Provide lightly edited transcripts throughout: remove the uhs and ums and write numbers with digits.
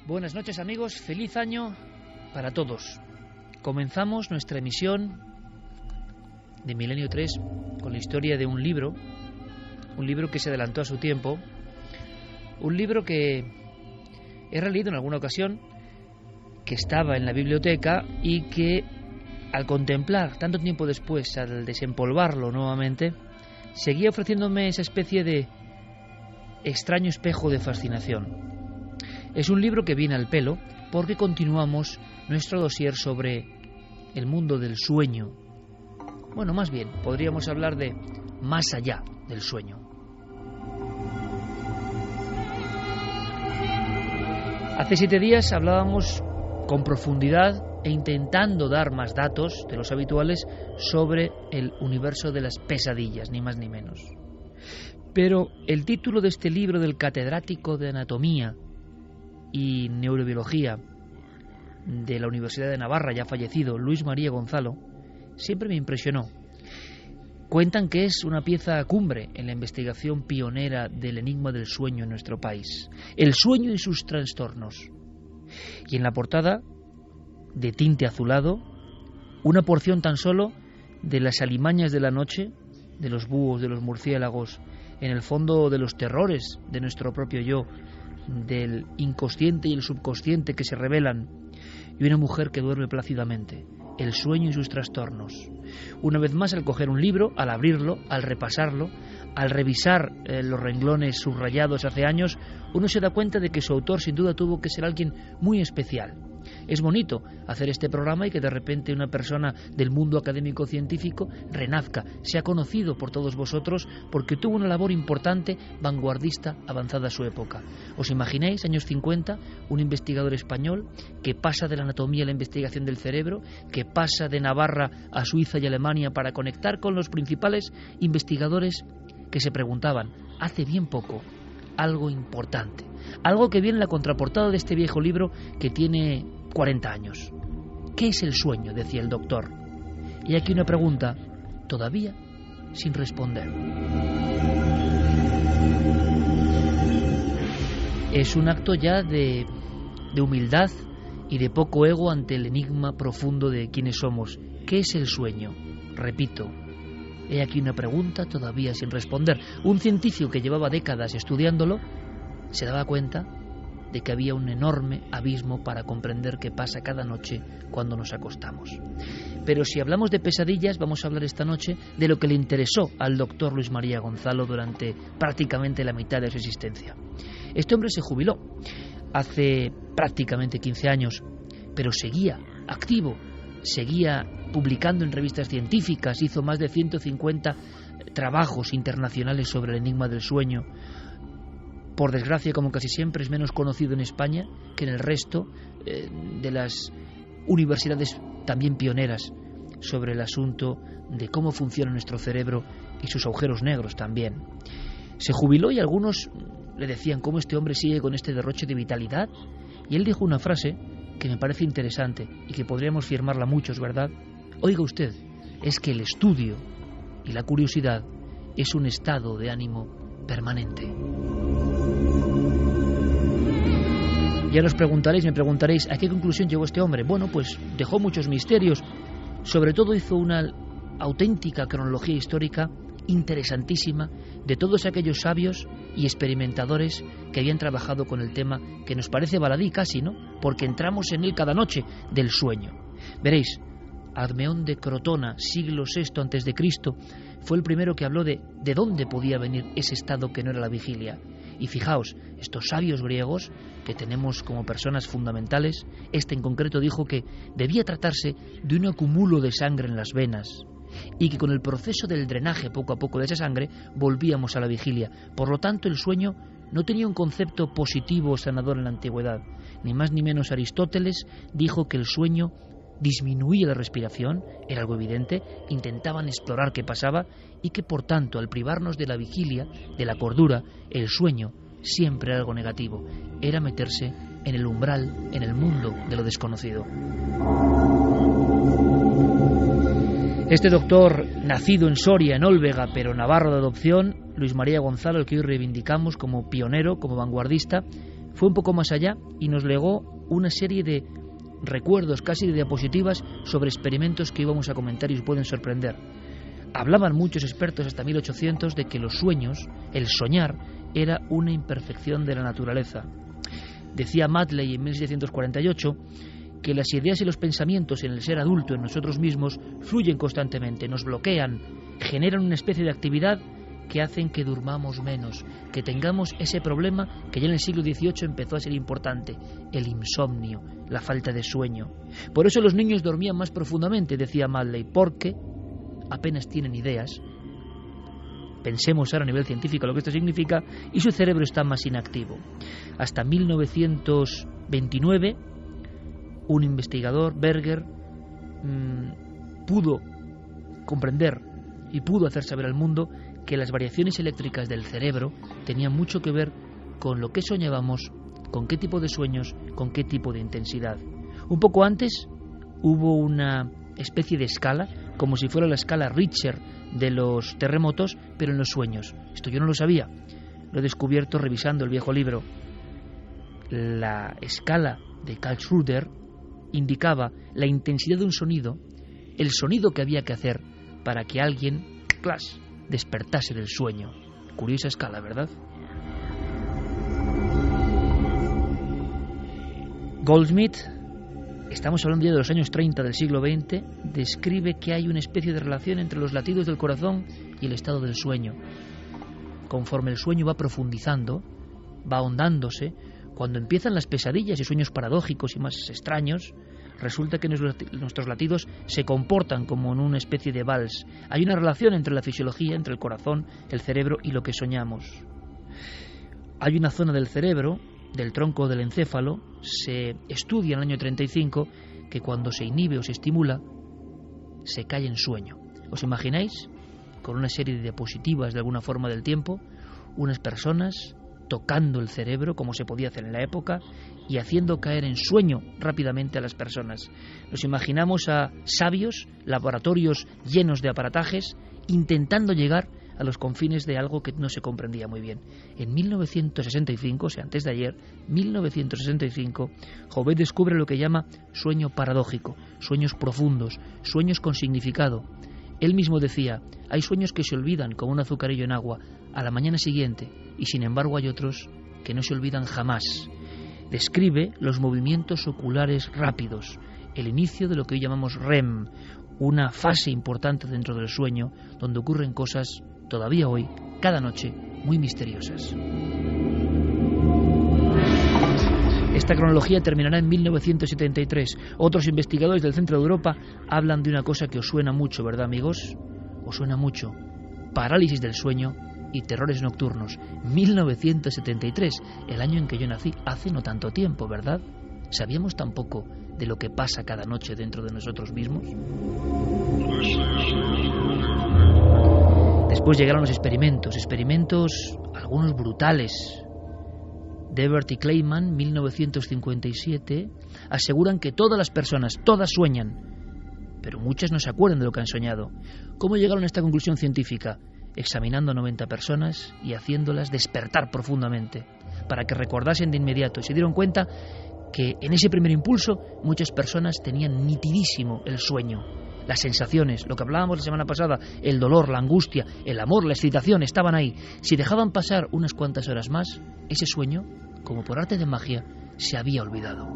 Buenas noches, amigos, feliz año para todos. Comenzamos nuestra emisión de Milenio 3 con la historia de un libro que se adelantó a su tiempo, un libro que he releído en alguna ocasión, que estaba en la biblioteca y que al contemplar tanto tiempo después, al desempolvarlo nuevamente, seguía ofreciéndome esa especie de extraño espejo de fascinación. Es un libro que viene al pelo porque continuamos nuestro dossier sobre el mundo del sueño. Bueno, más bien, podríamos hablar de más allá del sueño. Hace 7 días hablábamos con profundidad e intentando dar más datos de los habituales sobre el universo de las pesadillas, ni más ni menos. Pero el título de este libro del catedrático de anatomía y neurobiología de la Universidad de Navarra, ya fallecido, Luis María Gonzalo, siempre me impresionó. Cuentan que es una pieza cumbre en la investigación pionera del enigma del sueño en nuestro país, el sueño y sus trastornos. Y en la portada, de tinte azulado, una porción tan solo de las alimañas de la noche, de los búhos, de los murciélagos, en el fondo de los terrores de nuestro propio yo, del inconsciente y el subconsciente que se revelan, y una mujer que duerme plácidamente, el sueño y sus trastornos. Una vez más, al coger un libro, al abrirlo, al repasarlo, al revisar los renglones subrayados hace años, uno se da cuenta de que su autor sin duda tuvo que ser alguien muy especial. Es bonito hacer este programa y que de repente una persona del mundo académico-científico renazca, sea conocido por todos vosotros porque tuvo una labor importante, vanguardista, avanzada a su época. ¿Os imagináis, años 50, un investigador español que pasa de la anatomía a la investigación del cerebro, que pasa de Navarra a Suiza y Alemania para conectar con los principales investigadores que se preguntaban, hace bien poco, algo importante, algo que viene en la contraportada de este viejo libro que tiene 40 años. ¿Qué es el sueño?, decía el doctor. Y aquí una pregunta todavía sin responder. Es un acto ya de humildad y de poco ego ante el enigma profundo de quiénes somos. ¿Qué es el sueño? Repito, he aquí una pregunta todavía sin responder. Un científico que llevaba décadas estudiándolo se daba cuenta de que había un enorme abismo para comprender qué pasa cada noche cuando nos acostamos. Pero si hablamos de pesadillas, vamos a hablar esta noche de lo que le interesó al doctor Luis María Gonzalo durante prácticamente la mitad de su existencia. Este hombre se jubiló hace prácticamente 15 años, pero seguía activo, seguía publicando en revistas científicas, hizo más de 150 trabajos internacionales sobre el enigma del sueño. Por desgracia, como casi siempre, es menos conocido en España que en el resto de las universidades también pioneras sobre el asunto de cómo funciona nuestro cerebro y sus agujeros negros también. Se jubiló y algunos le decían cómo este hombre sigue con este derroche de vitalidad, y él dijo una frase que me parece interesante y que podríamos firmarla muchos, ¿verdad? Oiga usted, es que el estudio y la curiosidad es un estado de ánimo permanente. Ya me preguntaréis, ¿a qué conclusión llegó este hombre? Bueno, pues dejó muchos misterios. Sobre todo hizo una auténtica cronología histórica interesantísima de todos aquellos sabios y experimentadores que habían trabajado con el tema, que nos parece baladí casi, ¿no? Porque entramos en él cada noche, del sueño. Veréis, Admeón de Crotona, siglo VI a.C., fue el primero que habló de dónde podía venir ese estado que no era la vigilia. Y fijaos, estos sabios griegos que tenemos como personas fundamentales, este en concreto dijo que debía tratarse de un acumulo de sangre en las venas y que con el proceso del drenaje poco a poco de esa sangre volvíamos a la vigilia. Por lo tanto, el sueño no tenía un concepto positivo o sanador en la antigüedad. Ni más ni menos Aristóteles dijo que el sueño disminuía la respiración, era algo evidente, intentaban explorar qué pasaba y que por tanto al privarnos de la vigilia, de la cordura, el sueño siempre era algo negativo, era meterse en el umbral, en el mundo de lo desconocido. Este doctor, nacido en Soria, en Olvega, pero navarro de adopción, Luis María Gonzalo, el que hoy reivindicamos como pionero, como vanguardista, fue un poco más allá y nos legó una serie de recuerdos, casi de diapositivas, sobre experimentos que íbamos a comentar y os pueden sorprender. Hablaban muchos expertos hasta 1800 de que los sueños, el soñar, era una imperfección de la naturaleza. Decía Matley en 1748 que las ideas y los pensamientos en el ser adulto, en nosotros mismos, fluyen constantemente, nos bloquean, generan una especie de actividad que hacen que durmamos menos, que tengamos ese problema que ya en el siglo XVIII empezó a ser importante, el insomnio, la falta de sueño. Por eso los niños dormían más profundamente, decía Matley, porque apenas tienen ideas. Pensemos ahora a nivel científico lo que esto significa, y su cerebro está más inactivo. Hasta 1929, un investigador, Berger, pudo comprender y pudo hacer saber al mundo que las variaciones eléctricas del cerebro tenían mucho que ver con lo que soñábamos, con qué tipo de sueños, con qué tipo de intensidad. Un poco antes hubo una especie de escala, como si fuera la escala Richter de los terremotos, pero en los sueños. Esto yo no lo sabía, lo he descubierto revisando el viejo libro. La escala de Karlsruhe indicaba la intensidad de un sonido, el sonido que había que hacer para que alguien, ¡clas!, despertase del sueño. Curiosa escala, ¿verdad? Goldsmith, estamos hablando ya de los años 30 del siglo XX, describe que hay una especie de relación entre los latidos del corazón y el estado del sueño. Conforme el sueño va profundizando, va ahondándose, cuando empiezan las pesadillas y sueños paradójicos y más extraños, resulta que nuestros latidos se comportan como en una especie de vals. Hay una relación entre la fisiología, entre el corazón, el cerebro y lo que soñamos. Hay una zona del cerebro, del tronco del encéfalo, se estudia en el año 35, que cuando se inhibe o se estimula, se cae en sueño. ¿Os imagináis? Con una serie de diapositivas de alguna forma del tiempo, unas personas tocando el cerebro, como se podía hacer en la época, y haciendo caer en sueño rápidamente a las personas. Nos imaginamos a sabios, laboratorios llenos de aparatajes, intentando llegar a los confines de algo que no se comprendía muy bien. En 1965, o sea, antes de ayer, 1965, Jouvet descubre lo que llama sueño paradójico, sueños profundos, sueños con significado. Él mismo decía, hay sueños que se olvidan como un azucarillo en agua a la mañana siguiente, y sin embargo hay otros que no se olvidan jamás. Describe los movimientos oculares rápidos, el inicio de lo que hoy llamamos REM, una fase importante dentro del sueño, donde ocurren cosas, todavía hoy, cada noche, muy misteriosas. Esta cronología terminará en 1973. Otros investigadores del centro de Europa hablan de una cosa que os suena mucho, ¿verdad, amigos? Os suena mucho. Parálisis del sueño y terrores nocturnos. 1973, el año en que yo nací, hace no tanto tiempo, ¿verdad? ¿Sabíamos tan poco de lo que pasa cada noche dentro de nosotros mismos? Después llegaron los experimentos, algunos brutales. Debert y Kleiman, 1957, aseguran que todas las personas, todas sueñan, pero muchas no se acuerdan de lo que han soñado. ¿Cómo llegaron a esta conclusión científica? Examinando a 90 personas y haciéndolas despertar profundamente, para que recordasen de inmediato. Y se dieron cuenta que en ese primer impulso muchas personas tenían nitidísimo el sueño. Las sensaciones, lo que hablábamos la semana pasada, el dolor, la angustia, el amor, la excitación, estaban ahí. Si dejaban pasar unas cuantas horas más, ese sueño, como por arte de magia, se había olvidado.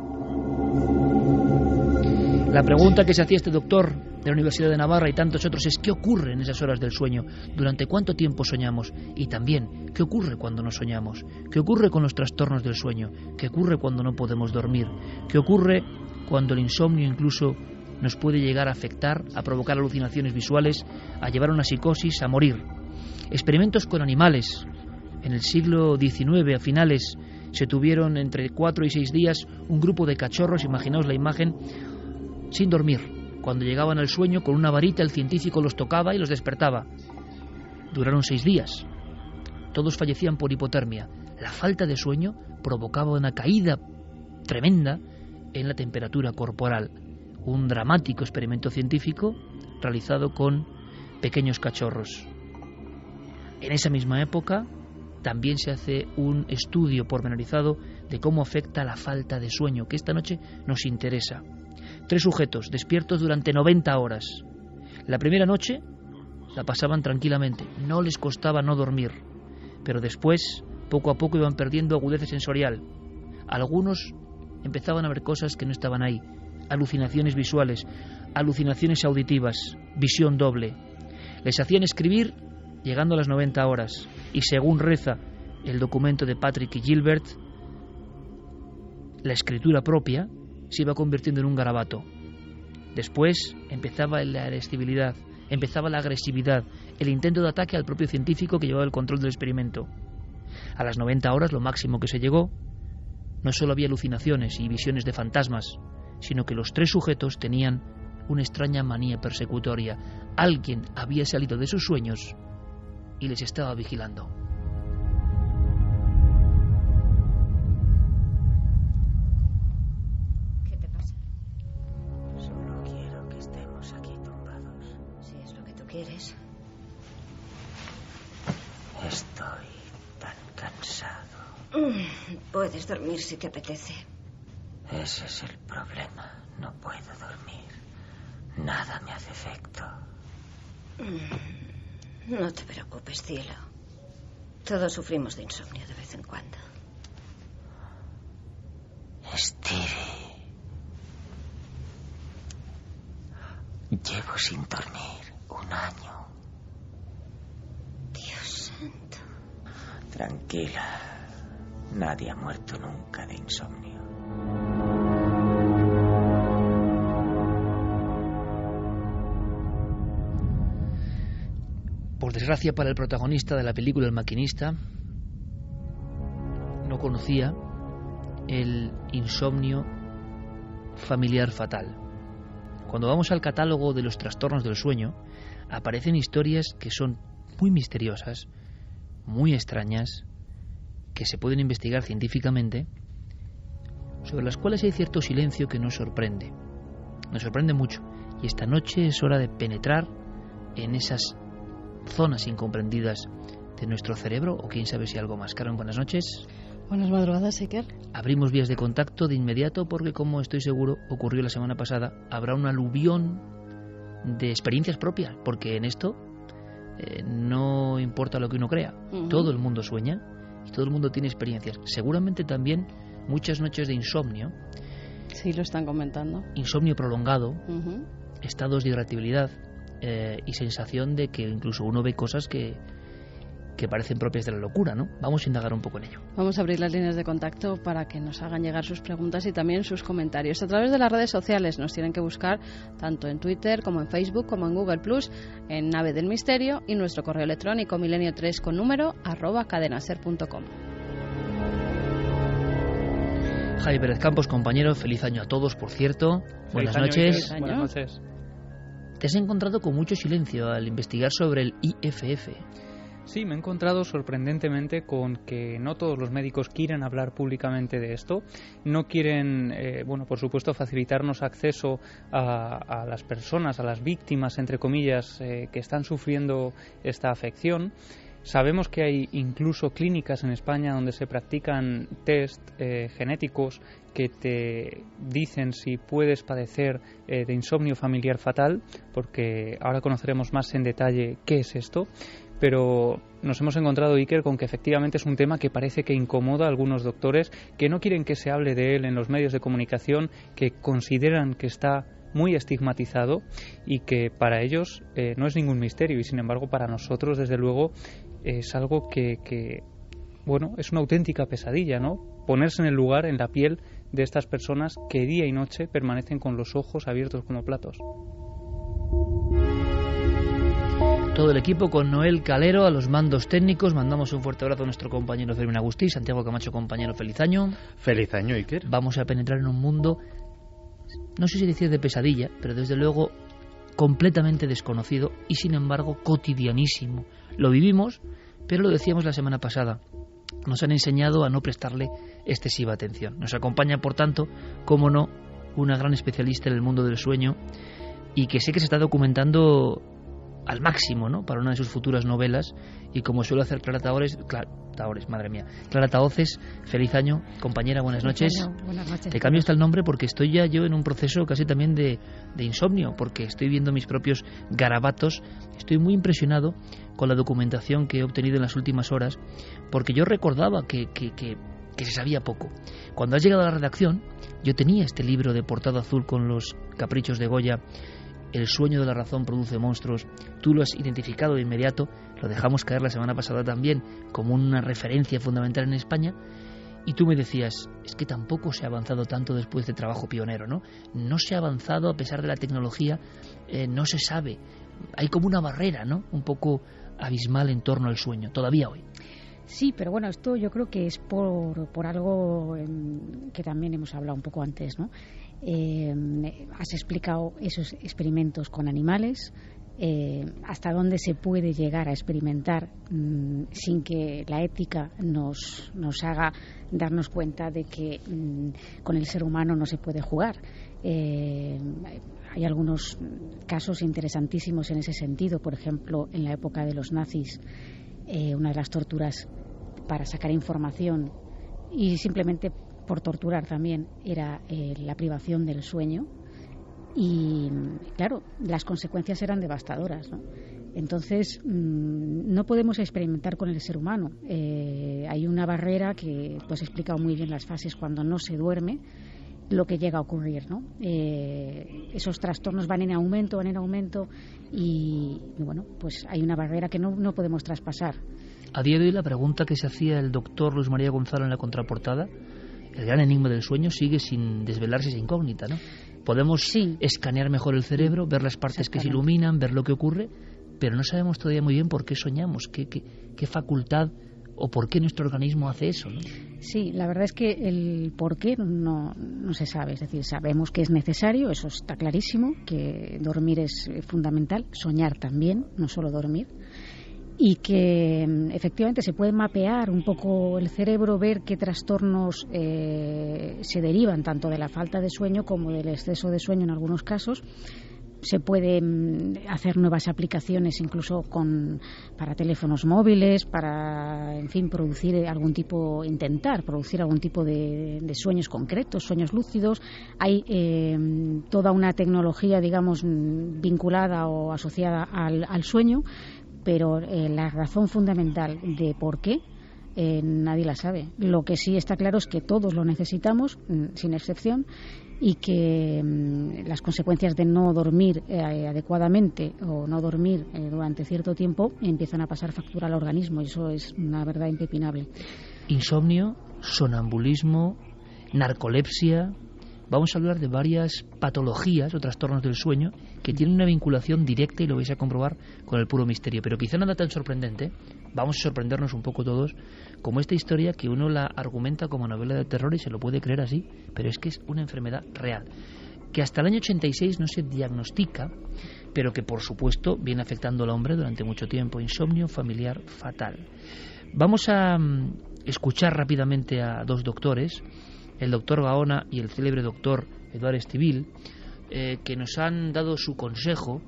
La pregunta que se hacía este doctor de la Universidad de Navarra y tantos otros es ¿qué ocurre en esas horas del sueño? ¿Durante cuánto tiempo soñamos? Y también, ¿qué ocurre cuando no soñamos? ¿Qué ocurre con los trastornos del sueño? ¿Qué ocurre cuando no podemos dormir? ¿Qué ocurre cuando el insomnio incluso nos puede llegar a afectar, a provocar alucinaciones visuales, a llevar a una psicosis, a morir? Experimentos con animales. En el siglo XIX, a finales, se tuvieron entre 4 y 6 días un grupo de cachorros, imaginaos la imagen, sin dormir. Cuando llegaban al sueño, con una varita el científico los tocaba y los despertaba. Duraron 6 días. Todos fallecían por hipotermia. La falta de sueño provocaba una caída tremenda en la temperatura corporal. Un dramático experimento científico realizado con pequeños cachorros. En esa misma época también se hace un estudio pormenorizado de cómo afecta la falta de sueño, que esta noche nos interesa. 3 sujetos despiertos durante 90 horas. La primera noche la pasaban tranquilamente, no les costaba no dormir, pero después, poco a poco, iban perdiendo agudeza sensorial. Algunos empezaban a ver cosas que no estaban ahí, alucinaciones visuales, alucinaciones auditivas, visión doble. Les hacían escribir llegando a las 90 horas, y según reza el documento de Patrick y Gilbert, la escritura propia se iba convirtiendo en un garabato. Después empezaba la irascibilidad, empezaba la agresividad, el intento de ataque al propio científico que llevaba el control del experimento. A las 90 horas, lo máximo que se llegó, no solo había alucinaciones y visiones de fantasmas, sino que los 3 sujetos tenían una extraña manía persecutoria. Alguien había salido de sus sueños y les estaba vigilando. ¿Qué te pasa? Solo quiero que estemos aquí tumbados. Si es lo que tú quieres. Estoy tan cansado. Puedes dormir si te apetece. Ese es el problema. No puedo dormir. Nada me hace efecto. No te preocupes, cielo. Todos sufrimos de insomnio de vez en cuando. Stevie. Llevo sin dormir 1 año. Dios santo. Tranquila. Nadie ha muerto nunca de insomnio. Por desgracia para el protagonista de la película, El maquinista, no conocía el insomnio familiar fatal. Cuando vamos al catálogo de los trastornos del sueño, aparecen historias que son muy misteriosas, muy extrañas, que se pueden investigar científicamente, sobre las cuales hay cierto silencio que nos sorprende mucho. Y esta noche es hora de penetrar en esas zonas incomprendidas de nuestro cerebro, o quién sabe si algo más. Carmen, buenas noches. Buenas madrugadas, Iker. Abrimos vías de contacto de inmediato porque, como estoy seguro ocurrió la semana pasada, habrá un aluvión de experiencias propias, porque en esto no importa lo que uno crea. Todo el mundo sueña y todo el mundo tiene experiencias. Seguramente también muchas noches de insomnio. Sí, lo están comentando. Insomnio prolongado, estados de irritabilidad y sensación de que incluso uno ve cosas que parecen propias de la locura, ¿no? Vamos a indagar un poco en ello. Vamos a abrir las líneas de contacto para que nos hagan llegar sus preguntas y también sus comentarios. A través de las redes sociales nos tienen que buscar tanto en Twitter como en Facebook como en Google+, en Nave del Misterio, y nuestro correo electrónico milenio3 con número @cadenaser.com. Javi Pérez Campos, compañero, feliz año a todos, por cierto. Buenas noches. Buenas noches. Te has encontrado con mucho silencio al investigar sobre el IFF. Sí, me he encontrado sorprendentemente con que no todos los médicos quieren hablar públicamente de esto. No quieren, por supuesto, facilitarnos acceso a las personas, a las víctimas, entre comillas, que están sufriendo esta afección. Sabemos que hay incluso clínicas en España donde se practican test genéticos que te dicen si puedes padecer de insomnio familiar fatal, porque ahora conoceremos más en detalle qué es esto. Pero nos hemos encontrado, Iker, con que efectivamente es un tema que parece que incomoda a algunos doctores, que no quieren que se hable de él en los medios de comunicación, que consideran que está muy estigmatizado y que para ellos no es ningún misterio, y sin embargo para nosotros, desde luego, es algo que es una auténtica pesadilla, ¿no? Ponerse en el lugar, en la piel de estas personas que día y noche permanecen con los ojos abiertos como platos. Todo el equipo con Noel Calero a los mandos técnicos. Mandamos un fuerte abrazo a nuestro compañero Fermín Agustí. Santiago Camacho, compañero, feliz año. Feliz año, Iker. Vamos a penetrar en un mundo, no sé si decir de pesadilla, pero desde luego completamente desconocido y sin embargo cotidianísimo. Lo vivimos, pero lo decíamos la semana pasada. Nos han enseñado a no prestarle excesiva atención. Nos acompaña, por tanto, como no, una gran especialista en el mundo del sueño y que sé que se está documentando al máximo, ¿no?, para una de sus futuras novelas, y como suele hacer Clara Tahoces, feliz año, compañera, buenas noches. Buenas noches. Te cambio hasta el nombre porque estoy ya yo en un proceso casi también de insomnio, porque estoy viendo mis propios garabatos. Estoy muy impresionado con la documentación que he obtenido en las últimas horas, porque yo recordaba que se sabía poco. Cuando has llegado a la redacción, yo tenía este libro de portada azul con los caprichos de Goya, El sueño de la razón produce monstruos. Tú lo has identificado de inmediato, lo dejamos caer la semana pasada también como una referencia fundamental en España, y tú me decías, es que tampoco se ha avanzado tanto después de trabajo pionero, ¿no? No se ha avanzado a pesar de la tecnología, no se sabe. Hay como una barrera, ¿no?, un poco abismal en torno al sueño, todavía hoy. Sí, pero bueno, esto yo creo que es por algo que también hemos hablado un poco antes, ¿no? Has explicado esos experimentos con animales, hasta dónde se puede llegar a experimentar sin que la ética nos haga darnos cuenta de que con el ser humano no se puede jugar. Hay algunos casos interesantísimos en ese sentido. Por ejemplo, en la época de los nazis, una de las torturas para sacar información y simplemente por torturar también era la privación del sueño, y claro, las consecuencias eran devastadoras, ¿no? Entonces no podemos experimentar con el ser humano. Hay una barrera que tú has explicado muy bien, las fases cuando no se duerme, lo que llega a ocurrir, ¿no? Esos trastornos van en aumento y bueno, pues hay una barrera que no podemos traspasar. A día de hoy la pregunta que se hacía el doctor Luis María Gonzalo en la contraportada, el gran enigma del sueño, sigue sin desvelarse esa incógnita, ¿no? Podemos escanear mejor el cerebro, ver las partes que se iluminan, ver lo que ocurre, pero no sabemos todavía muy bien por qué soñamos, qué facultad o por qué nuestro organismo hace eso, ¿no? Sí, la verdad es que el por qué no se sabe. Es decir, sabemos que es necesario, eso está clarísimo, que dormir es fundamental, soñar también, no solo dormir, y que efectivamente se puede mapear un poco el cerebro, ver qué trastornos se derivan tanto de la falta de sueño como del exceso de sueño en algunos casos. Se pueden hacer nuevas aplicaciones incluso para teléfonos móviles, para, en fin, intentar producir algún tipo de sueños concretos, sueños lúcidos. Hay toda una tecnología, digamos, vinculada o asociada al sueño, pero la razón fundamental de por qué nadie la sabe. Lo que sí está claro es que todos lo necesitamos, sin excepción, y que las consecuencias de no dormir adecuadamente o no dormir durante cierto tiempo empiezan a pasar factura al organismo, y eso es una verdad impepinable. Insomnio, sonambulismo, narcolepsia. Vamos a hablar de varias patologías o trastornos del sueño que tienen una vinculación directa, y lo vais a comprobar, con el puro misterio. Pero quizá nada tan sorprendente, vamos a sorprendernos un poco todos, como esta historia que uno la argumenta como novela de terror y se lo puede creer así, pero es que es una enfermedad real, que hasta el año 86 no se diagnostica, pero que por supuesto viene afectando al hombre durante mucho tiempo. Insomnio familiar fatal. Vamos a escuchar rápidamente a dos doctores, el doctor Gaona y el célebre doctor Eduard Estivil, que nos han dado su consejo,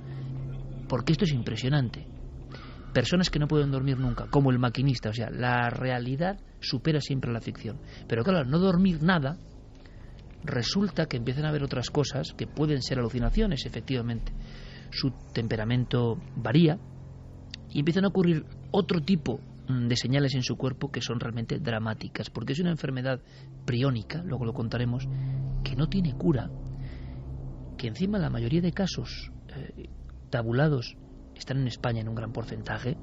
porque esto es impresionante. Personas que no pueden dormir nunca, como El maquinista, o sea, la realidad supera siempre la ficción. Pero claro, al no dormir nada, resulta que empiezan a haber otras cosas que pueden ser alucinaciones, efectivamente. Su temperamento varía y empiezan a ocurrir otro tipo de señales en su cuerpo que son realmente dramáticas, porque es una enfermedad priónica, luego lo contaremos, que no tiene cura, que encima la mayoría de casos tabulados están en España en un gran porcentaje.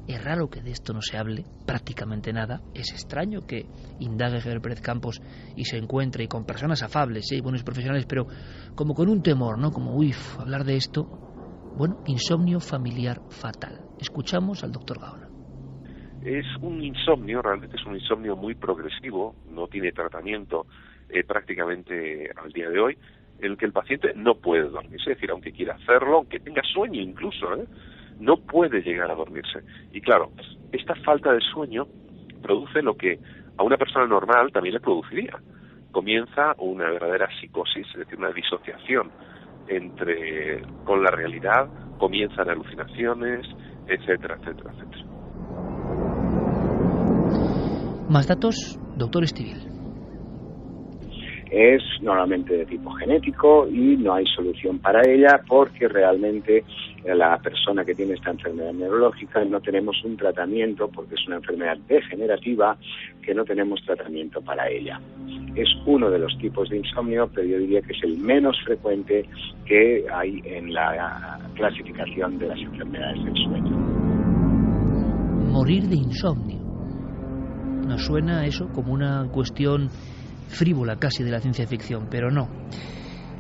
Es raro que de esto no se hable prácticamente nada. Es extraño que indague Javier Pérez Campos y se encuentre, y con personas afables y buenos profesionales, pero como con un temor, ¿no? Como, hablar de esto. Bueno, insomnio familiar fatal. Escuchamos al doctor Gaona. Es un insomnio, realmente es un insomnio muy progresivo, no tiene tratamiento prácticamente al día de hoy, en el que el paciente no puede dormirse, es decir, aunque quiera hacerlo, aunque tenga sueño incluso, no puede llegar a dormirse. Y claro, esta falta de sueño produce lo que a una persona normal también le produciría. Comienza una verdadera psicosis, es decir, una disociación con la realidad, comienzan alucinaciones, etcétera, etcétera, etcétera. Más datos, doctor Estivil. Es normalmente de tipo genético y no hay solución para ella porque realmente la persona que tiene esta enfermedad neurológica no tenemos un tratamiento porque es una enfermedad degenerativa que no tenemos tratamiento para ella. Es uno de los tipos de insomnio, pero yo diría que es el menos frecuente que hay en la clasificación de las enfermedades del sueño. Morir de insomnio. Nos suena eso como una cuestión frívola casi de la ciencia ficción, pero no.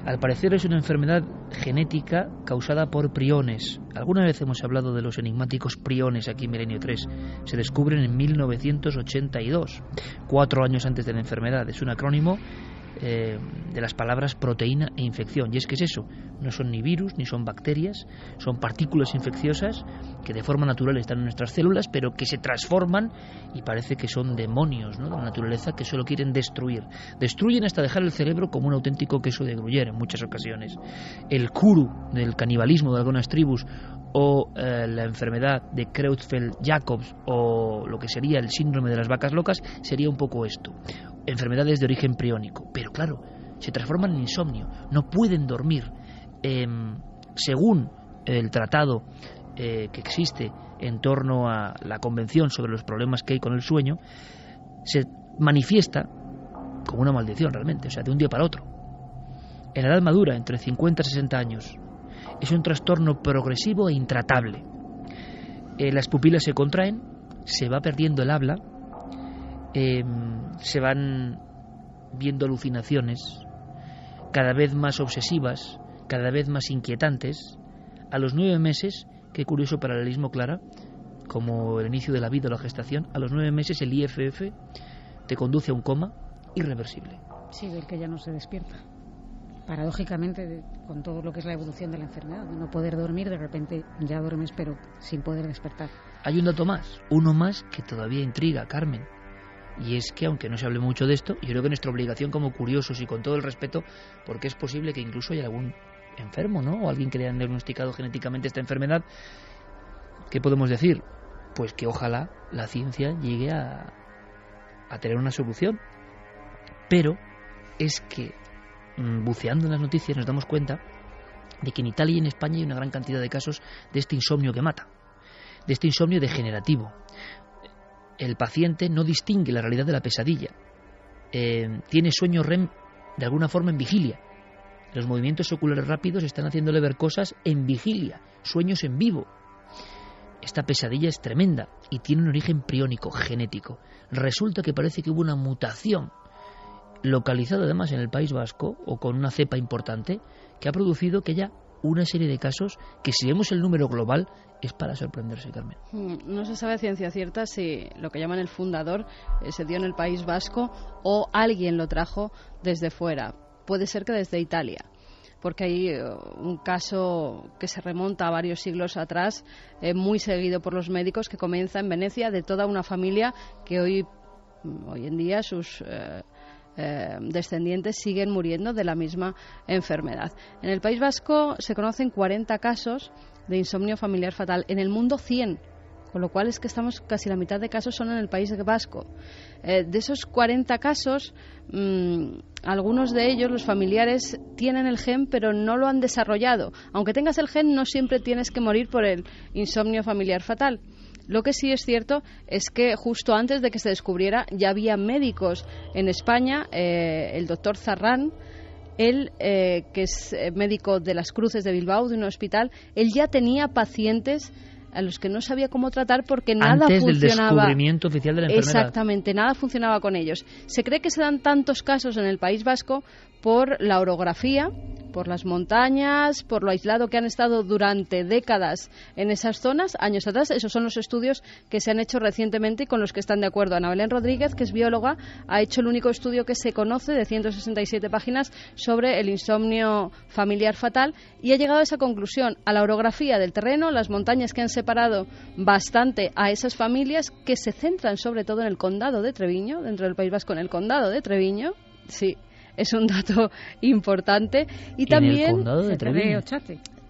Al parecer es una enfermedad genética causada por priones. Alguna vez hemos hablado de los enigmáticos priones aquí en Milenio 3. Se descubren en 1982, 4 años antes de la enfermedad. Es un acrónimo de las palabras proteína e infección. Y es que es eso, no son ni virus ni son bacterias, son partículas infecciosas que de forma natural están en nuestras células, pero que se transforman y parece que son demonios, ¿no?, de la naturaleza que solo quieren destruir. Destruyen hasta dejar el cerebro como un auténtico queso de Gruyère en muchas ocasiones. El kuru del canibalismo de algunas tribus o la enfermedad de Creutzfeldt-Jacobs o lo que sería el síndrome de las vacas locas sería un poco esto. Enfermedades de origen priónico, pero claro, se transforman en insomnio, no pueden dormir. Según el tratado que existe en torno a la Convención sobre los problemas que hay con el sueño, se manifiesta como una maldición realmente, o sea, de un día para otro. En la edad madura, entre 50 y 60 años, es un trastorno progresivo e intratable. Las pupilas se contraen, se va perdiendo el habla, se van viendo alucinaciones cada vez más obsesivas, cada vez más inquietantes. A los 9 meses, qué curioso paralelismo, Clara, como el inicio de la vida o la gestación, a los 9 meses el IFF te conduce a un coma irreversible. Sí, del que ya no se despierta. Paradójicamente, con todo lo que es la evolución de la enfermedad, de no poder dormir, de repente ya duermes pero sin poder despertar. Hay un dato más, uno más que todavía intriga, Carmen. Y es que, aunque no se hable mucho de esto, yo creo que nuestra obligación como curiosos y con todo el respeto, porque es posible que incluso haya algún enfermo, ¿no?, o alguien que le hayan diagnosticado genéticamente esta enfermedad, ¿qué podemos decir? Pues que ojalá la ciencia llegue a tener una solución. Pero es que, buceando en las noticias, nos damos cuenta de que en Italia y en España hay una gran cantidad de casos de este insomnio que mata, de este insomnio degenerativo. El paciente no distingue la realidad de la pesadilla. Tiene sueño REM de alguna forma en vigilia. Los movimientos oculares rápidos están haciéndole ver cosas en vigilia, sueños en vivo. Esta pesadilla es tremenda y tiene un origen priónico, genético. Resulta que parece que hubo una mutación localizada además en el País Vasco o con una cepa importante que ha producido que haya una serie de casos que, si vemos el número global, es para sorprenderse, Carmen. No se sabe a ciencia cierta si lo que llaman el fundador se dio en el País Vasco o alguien lo trajo desde fuera. Puede ser que desde Italia, porque hay un caso que se remonta a varios siglos atrás, muy seguido por los médicos, que comienza en Venecia, de toda una familia que hoy en día sus descendientes siguen muriendo de la misma enfermedad. En el País Vasco se conocen 40 casos de insomnio familiar fatal, en el mundo 100, con lo cual es que estamos casi la mitad de casos son en el País Vasco. De esos 40 casos, algunos de ellos, los familiares, tienen el gen pero no lo han desarrollado. Aunque tengas el gen, no siempre tienes que morir por el insomnio familiar fatal. Lo que sí es cierto es que justo antes de que se descubriera ya había médicos en España, el doctor Zarrán, él, que es médico de las Cruces de Bilbao, de un hospital, él ya tenía pacientes a los que no sabía cómo tratar porque nada antes funcionaba. Del descubrimiento oficial de la enfermedad. Exactamente, nada funcionaba con ellos. Se cree que se dan tantos casos en el País Vasco por la orografía, por las montañas, por lo aislado que han estado durante décadas en esas zonas, años atrás. Esos son los estudios que se han hecho recientemente y con los que están de acuerdo. Ana Belén Rodríguez, que es bióloga, ha hecho el único estudio que se conoce de 167 páginas sobre el insomnio familiar fatal y ha llegado a esa conclusión, a la orografía del terreno, las montañas que han separado bastante a esas familias, que se centran sobre todo en el condado de Treviño, dentro del País Vasco, en el condado de Treviño, sí, es un dato importante. Y también también en el condado de Treviño.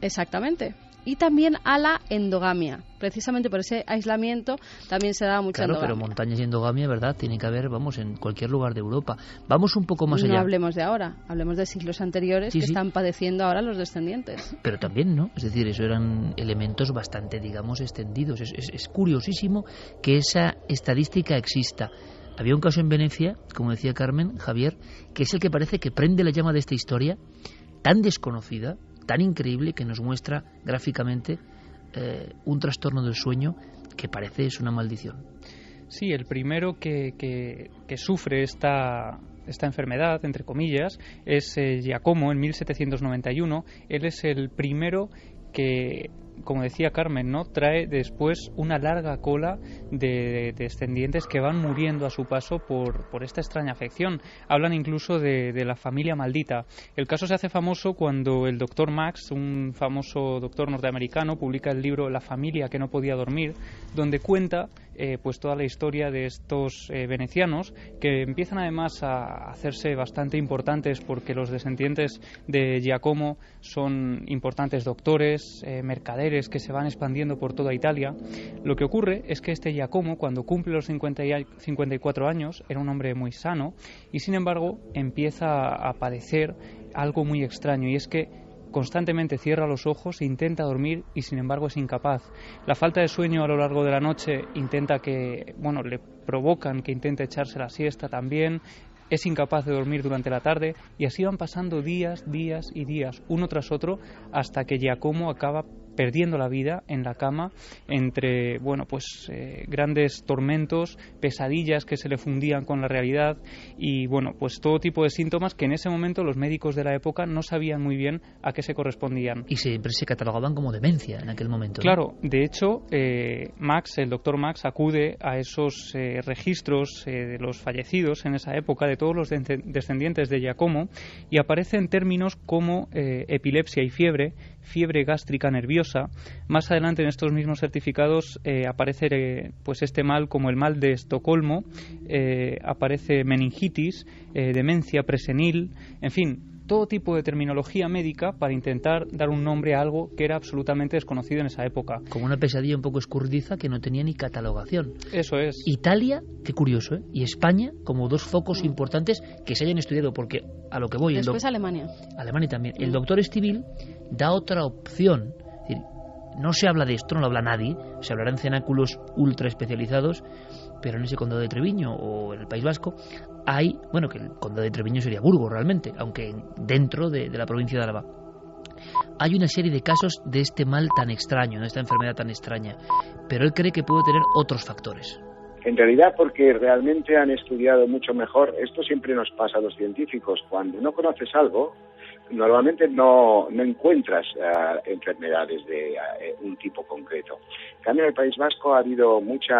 Exactamente. Y también a la endogamia. Precisamente por ese aislamiento también se da mucha endogamia. Claro, pero montañas y endogamia, ¿verdad? Tiene que haber, vamos, en cualquier lugar de Europa. Vamos un poco más allá. No hablemos de ahora, hablemos de siglos anteriores que están padeciendo ahora los descendientes. Pero también, ¿no? Es decir, eso eran elementos bastante, digamos, extendidos. Es curiosísimo que esa estadística exista. Había un caso en Venecia, como decía Carmen, Javier, que es el que parece que prende la llama de esta historia tan desconocida, tan increíble, que nos muestra gráficamente un trastorno del sueño que parece es una maldición. Sí, el primero que sufre esta enfermedad, entre comillas, es Giacomo en 1791. Él es el primero que, como decía Carmen, ¿no?, trae después una larga cola de descendientes que van muriendo a su paso por esta extraña afección. Hablan incluso de la familia maldita. El caso se hace famoso cuando el doctor Max, un famoso doctor norteamericano, publica el libro La familia que no podía dormir, donde cuenta pues toda la historia de estos venecianos, que empiezan además a hacerse bastante importantes porque los descendientes de Giacomo son importantes doctores, mercaderes que se van expandiendo por toda Italia. Lo que ocurre es que este Giacomo, cuando cumple los 54 años, era un hombre muy sano y sin embargo empieza a padecer algo muy extraño, y es que constantemente cierra los ojos, intenta dormir y sin embargo es incapaz. La falta de sueño a lo largo de la noche le provocan que intente echarse la siesta también. Es incapaz de dormir durante la tarde y así van pasando días, uno tras otro, hasta que Giacomo acaba perdiendo la vida en la cama entre grandes tormentos, pesadillas que se le fundían con la realidad y todo tipo de síntomas que en ese momento los médicos de la época no sabían muy bien a qué se correspondían. Y siempre se catalogaban como demencia en aquel momento, ¿no? Claro, de hecho el doctor Max acude a esos registros de los fallecidos en esa época, de todos los descendientes de Giacomo, y aparecen términos como epilepsia y fiebre gástrica nerviosa. Más adelante en estos mismos certificados aparece este mal como el mal de Estocolmo, aparece meningitis, demencia presenil, en fin, todo tipo de terminología médica para intentar dar un nombre a algo que era absolutamente desconocido en esa época. Como una pesadilla un poco escurridiza que no tenía ni catalogación. Eso es. Italia, qué curioso, ¿eh? Y España como dos focos importantes que se hayan estudiado, porque a lo que voy... Después Alemania. Alemania también. El doctor Estivil da otra opción. Es decir, no se habla de esto, no lo habla nadie, se hablará en cenáculos ultra especializados, pero en ese condado de Treviño o en el País Vasco hay, que el condado de Treviño sería Burgos realmente, aunque dentro de la provincia de Álava, hay una serie de casos de este mal tan extraño, de esta enfermedad tan extraña, pero él cree que puede tener otros factores. En realidad, porque realmente han estudiado mucho mejor. Esto siempre nos pasa a los científicos. Cuando no conoces algo, normalmente no encuentras enfermedades de un tipo concreto. En cambio, en el País Vasco ha habido mucho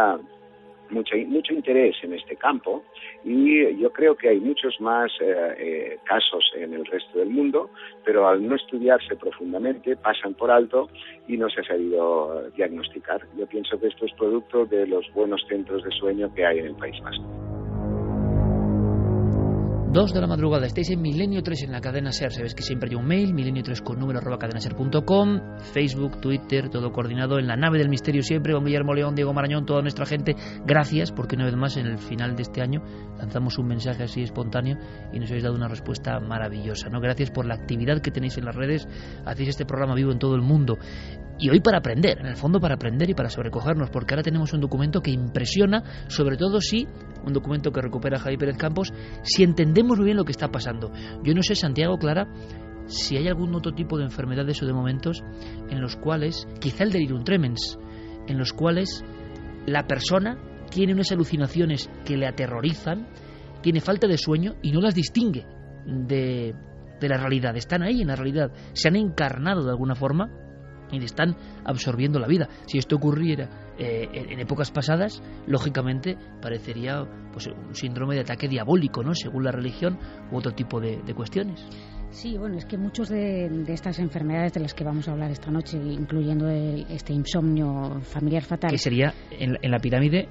interés en este campo y yo creo que hay muchos más casos en el resto del mundo, pero al no estudiarse profundamente pasan por alto y no se ha sabido diagnosticar. Yo pienso que esto es producto de los buenos centros de sueño que hay en el País Vasco. 2 de la madrugada, estáis en Milenio 3 en la cadena SER. Sabéis que siempre hay un mail, milenio3con@cadenaser.com, Facebook, Twitter, todo coordinado en la nave del misterio siempre, con Guillermo León, Diego Marañón, toda nuestra gente. Gracias, porque una vez más en el final de este año lanzamos un mensaje así espontáneo y nos habéis dado una respuesta maravillosa, ¿no? Gracias por la actividad que tenéis en las redes, hacéis este programa vivo en todo el mundo. Y hoy para aprender, en el fondo para aprender y para sobrecogernos, porque ahora tenemos un documento que impresiona, sobre todo si, un documento que recupera Javi Pérez Campos, si entendemos muy bien lo que está pasando. Yo no sé, Santiago, Clara, si hay algún otro tipo de enfermedades o de momentos en los cuales, quizá el delirium tremens, en los cuales la persona tiene unas alucinaciones que le aterrorizan, tiene falta de sueño y no las distingue de la realidad. Están ahí en la realidad, se han encarnado de alguna forma y le están absorbiendo la vida. Si esto ocurriera en épocas pasadas, lógicamente parecería un síndrome de ataque diabólico, ¿no? Según la religión u otro tipo de cuestiones. Sí, es que muchos de estas enfermedades de las que vamos a hablar esta noche, incluyendo este insomnio familiar fatal, que sería en la pirámide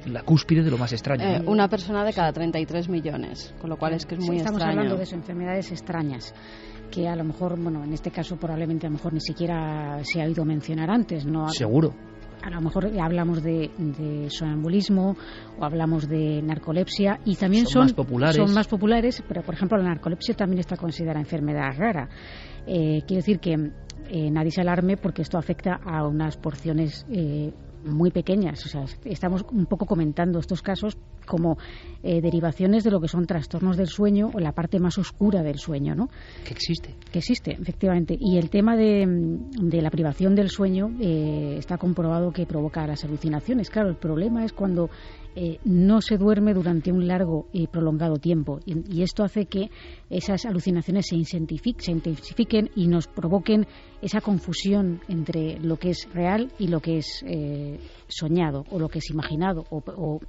la cúspide de lo más extraño, ¿no? Una persona de cada 33 millones, con lo cual es que es muy estamos extraño. hablando de eso, enfermedades extrañas, que a lo mejor, bueno, en este caso probablemente a lo mejor ni siquiera se ha oído mencionar antes, ¿no? Seguro. A lo mejor hablamos de sonambulismo o hablamos de narcolepsia y también son más populares, pero por ejemplo la narcolepsia también está considerada enfermedad rara. Quiero decir que nadie se alarme porque esto afecta a unas porciones muy pequeñas. O sea, estamos un poco comentando estos casos como derivaciones de lo que son trastornos del sueño o la parte más oscura del sueño, ¿no? Que existe, efectivamente. Y el tema de la privación del sueño está comprobado que provoca las alucinaciones. Claro, el problema es cuando no se duerme durante un largo y prolongado tiempo, y esto hace que esas alucinaciones se intensifiquen y nos provoquen esa confusión entre lo que es real y lo que es soñado o lo que es imaginado, o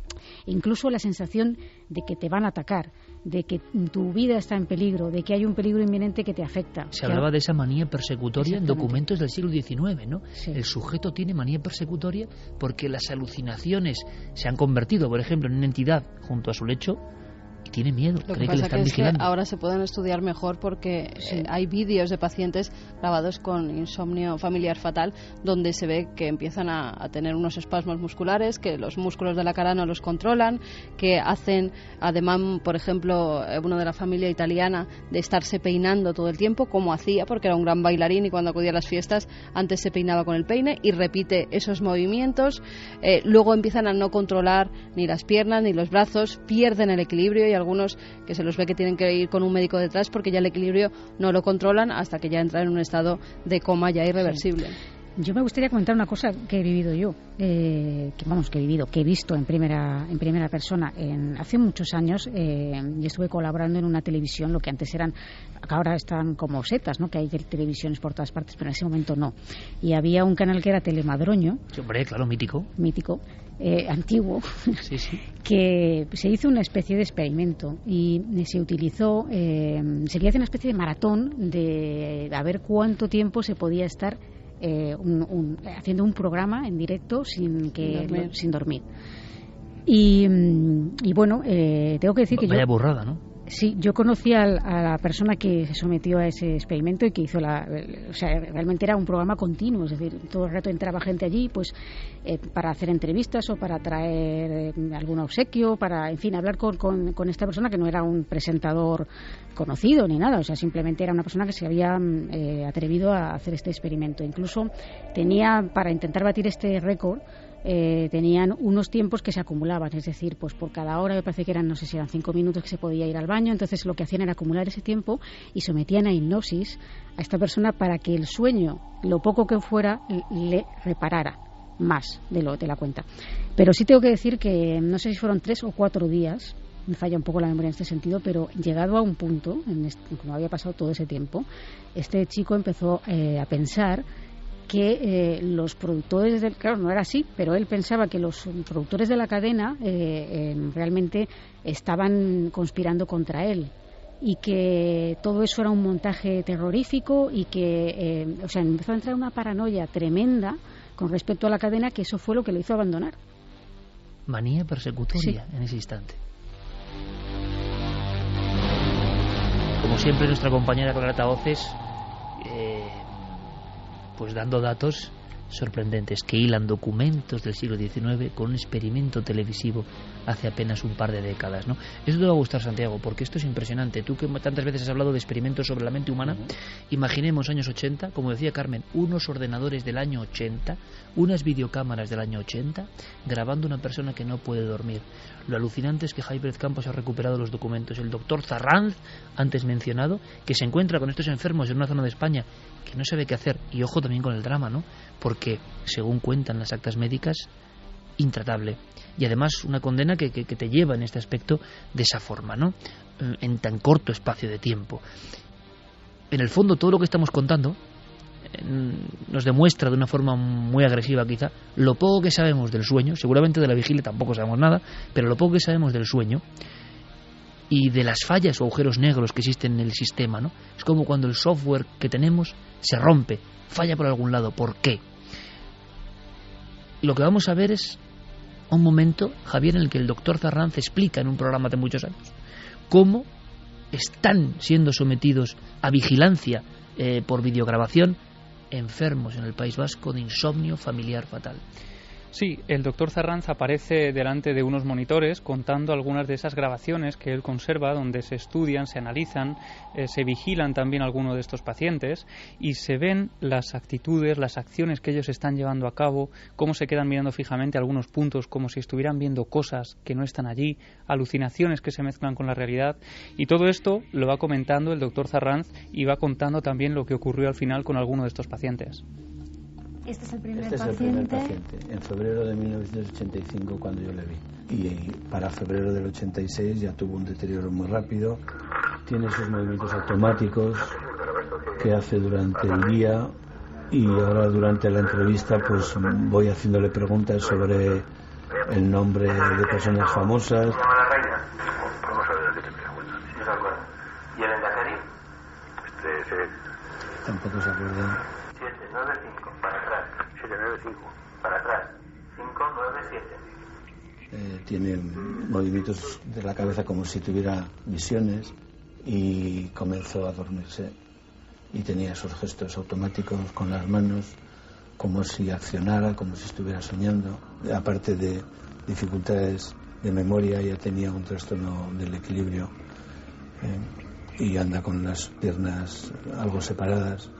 incluso la sensación de que te van a atacar, de que tu vida está en peligro, de que hay un peligro inminente que te afecta. Se hablaba de esa manía persecutoria en documentos del siglo XIX, ¿no? Sí. El sujeto tiene manía persecutoria porque las alucinaciones se han convertido, por ejemplo, en una entidad junto a su lecho y tiene miedo, cree que le están vigilando. Que ahora se pueden estudiar mejor porque hay vídeos de pacientes grabados con insomnio familiar fatal donde se ve que empiezan a tener unos espasmos musculares, que los músculos de la cara no los controlan, que hacen ademán, por ejemplo, uno de la familia italiana, de estarse peinando todo el tiempo, como hacía, porque era un gran bailarín y cuando acudía a las fiestas antes se peinaba con el peine y repite esos movimientos. Luego empiezan a no controlar ni las piernas ni los brazos, pierden el equilibrio y algunos que se los ve que tienen que ir con un médico detrás porque ya el equilibrio no lo controlan hasta que ya entran en un estado de coma ya irreversible. Sí. Yo me gustaría comentar una cosa que he vivido yo, que he visto en primera persona. Hace muchos años yo estuve colaborando en una televisión, lo que antes eran, ahora están como setas, ¿no? Que hay televisiones por todas partes, pero en ese momento no. Y había un canal que era Telemadroño. Sí, hombre, claro, mítico. Antiguo, sí. Que se hizo una especie de experimento y se utilizó, se quería hacer una especie de maratón de a ver cuánto tiempo se podía estar haciendo un programa en directo sin dormir. Y bueno, tengo que decir que vaya burrada, ¿no? Sí, yo conocí a la persona que se sometió a ese experimento y que hizo o sea, realmente era un programa continuo, es decir, todo el rato entraba gente allí, pues para hacer entrevistas o para traer algún obsequio, para, en fin, hablar con esta persona que no era un presentador conocido ni nada, o sea, simplemente era una persona que se había atrevido a hacer este experimento. Incluso tenía, para intentar batir este récord, tenían unos tiempos que se acumulaban, es decir, pues por cada hora me parece que eran, no sé si eran 5 minutos que se podía ir al baño, entonces lo que hacían era acumular ese tiempo y sometían a hipnosis a esta persona para que el sueño, lo poco que fuera, le reparara más de la cuenta. Pero sí tengo que decir que no sé si fueron 3 o 4 días, me falla un poco la memoria en este sentido, pero llegado a un punto, como había pasado todo ese tiempo, este chico empezó a pensar que los productores claro, no era así, pero él pensaba que los productores de la cadena realmente estaban conspirando contra él y que todo eso era un montaje terrorífico y que, o sea, empezó a entrar una paranoia tremenda con respecto a la cadena, que eso fue lo que lo hizo abandonar. Manía persecutoria, sí. En ese instante. Como siempre, nuestra compañera con altavoces pues dando datos sorprendentes que hilan documentos del siglo XIX con un experimento televisivo hace apenas un par de décadas, ¿no? Eso te va a gustar, Santiago, porque esto es impresionante. Tú que tantas veces has hablado de experimentos sobre la mente humana, imaginemos años 80, como decía Carmen, unos ordenadores del año 80, unas videocámaras del año 80, grabando a una persona que no puede dormir. Lo alucinante es que Jaime Campos ha recuperado los documentos. El doctor Zarranz, antes mencionado, que se encuentra con estos enfermos en una zona de España que no sabe qué hacer, y ojo también con el drama, ¿no? Porque, según cuentan las actas médicas, intratable. Y además una condena que te lleva en este aspecto de esa forma, ¿no? En tan corto espacio de tiempo. En el fondo, todo lo que estamos contando nos demuestra de una forma muy agresiva quizá lo poco que sabemos del sueño. Seguramente de la vigilia tampoco sabemos nada, pero lo poco que sabemos del sueño y de las fallas o agujeros negros que existen en el sistema, ¿no? Es como cuando el software que tenemos se rompe, falla por algún lado. ¿Por qué? Lo que vamos a ver es a un momento, Javier, en el que el doctor Zarranz explica en un programa de muchos años cómo están siendo sometidos a vigilancia por videograbación enfermos en el País Vasco de insomnio familiar fatal. Sí, el doctor Zarranz aparece delante de unos monitores contando algunas de esas grabaciones que él conserva, donde se estudian, se analizan, se vigilan también algunos de estos pacientes y se ven las actitudes, las acciones que ellos están llevando a cabo, cómo se quedan mirando fijamente algunos puntos como si estuvieran viendo cosas que no están allí, alucinaciones que se mezclan con la realidad, y todo esto lo va comentando el doctor Zarranz y va contando también lo que ocurrió al final con alguno de estos pacientes. Este es el primer paciente, en febrero de 1985 cuando yo le vi. Y para febrero del 86 ya tuvo un deterioro muy rápido. Tiene sus movimientos automáticos que hace durante el día, y ahora durante la entrevista pues voy haciéndole preguntas sobre el nombre de personas famosas. ¿Y el Endacari? Tampoco se acuerda. 795, para atrás. 795, para atrás. 597. Tiene movimientos de la cabeza como si tuviera visiones, y comenzó a dormirse y tenía esos gestos automáticos con las manos como si accionara, como si estuviera soñando. Aparte de dificultades de memoria, ya tenía un trastorno del equilibrio, y anda con las piernas algo separadas,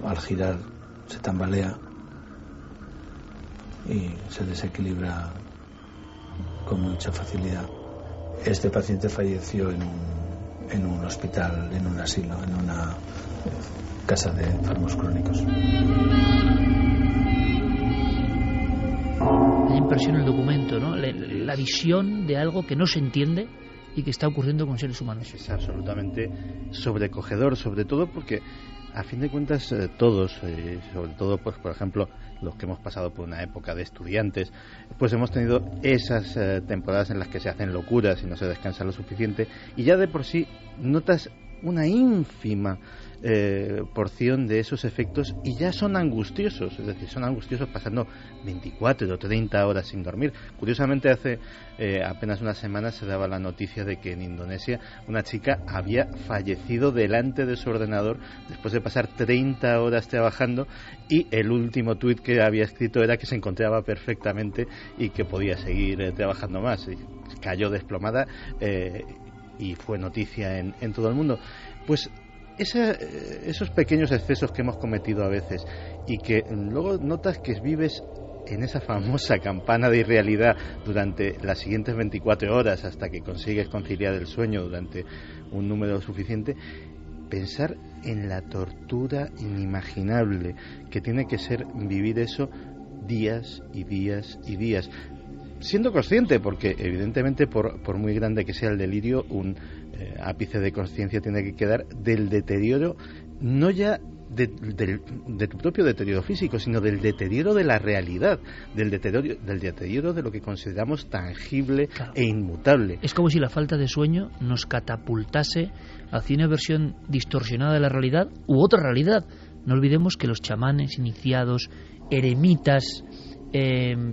al girar se tambalea y se desequilibra con mucha facilidad. Este paciente falleció en un hospital, en un asilo, en una casa de enfermos crónicos. Me impresiona el documento, ¿no? La visión de algo que no se entiende y que está ocurriendo con seres humanos. Es absolutamente sobrecogedor, sobre todo porque a fin de cuentas todos, sobre todo pues por ejemplo los que hemos pasado por una época de estudiantes, pues hemos tenido esas temporadas en las que se hacen locuras y no se descansa lo suficiente, y ya de por sí notas una ínfima porción de esos efectos y ya son angustiosos, es decir, son angustiosos pasando 24 o 30 horas sin dormir. Curiosamente, hace apenas unas semanas se daba la noticia de que en Indonesia una chica había fallecido delante de su ordenador después de pasar 30 horas trabajando, y el último tuit que había escrito era que se encontraba perfectamente y que podía seguir trabajando más. Y cayó desplomada y fue noticia en todo el mundo. Pues esos pequeños excesos que hemos cometido a veces y que luego notas que vives en esa famosa campana de irrealidad durante las siguientes 24 horas hasta que consigues conciliar el sueño durante un número suficiente, pensar en la tortura inimaginable que tiene que ser vivir eso días y días y días, siendo consciente, porque evidentemente por muy grande que sea el delirio, un ápice de conciencia tiene que quedar del deterioro, no ya de tu propio deterioro físico, sino del deterioro de la realidad, del deterioro de lo que consideramos tangible, claro, e inmutable. Es como si la falta de sueño nos catapultase hacia una versión distorsionada de la realidad u otra realidad. No olvidemos que los chamanes, iniciados, eremitas,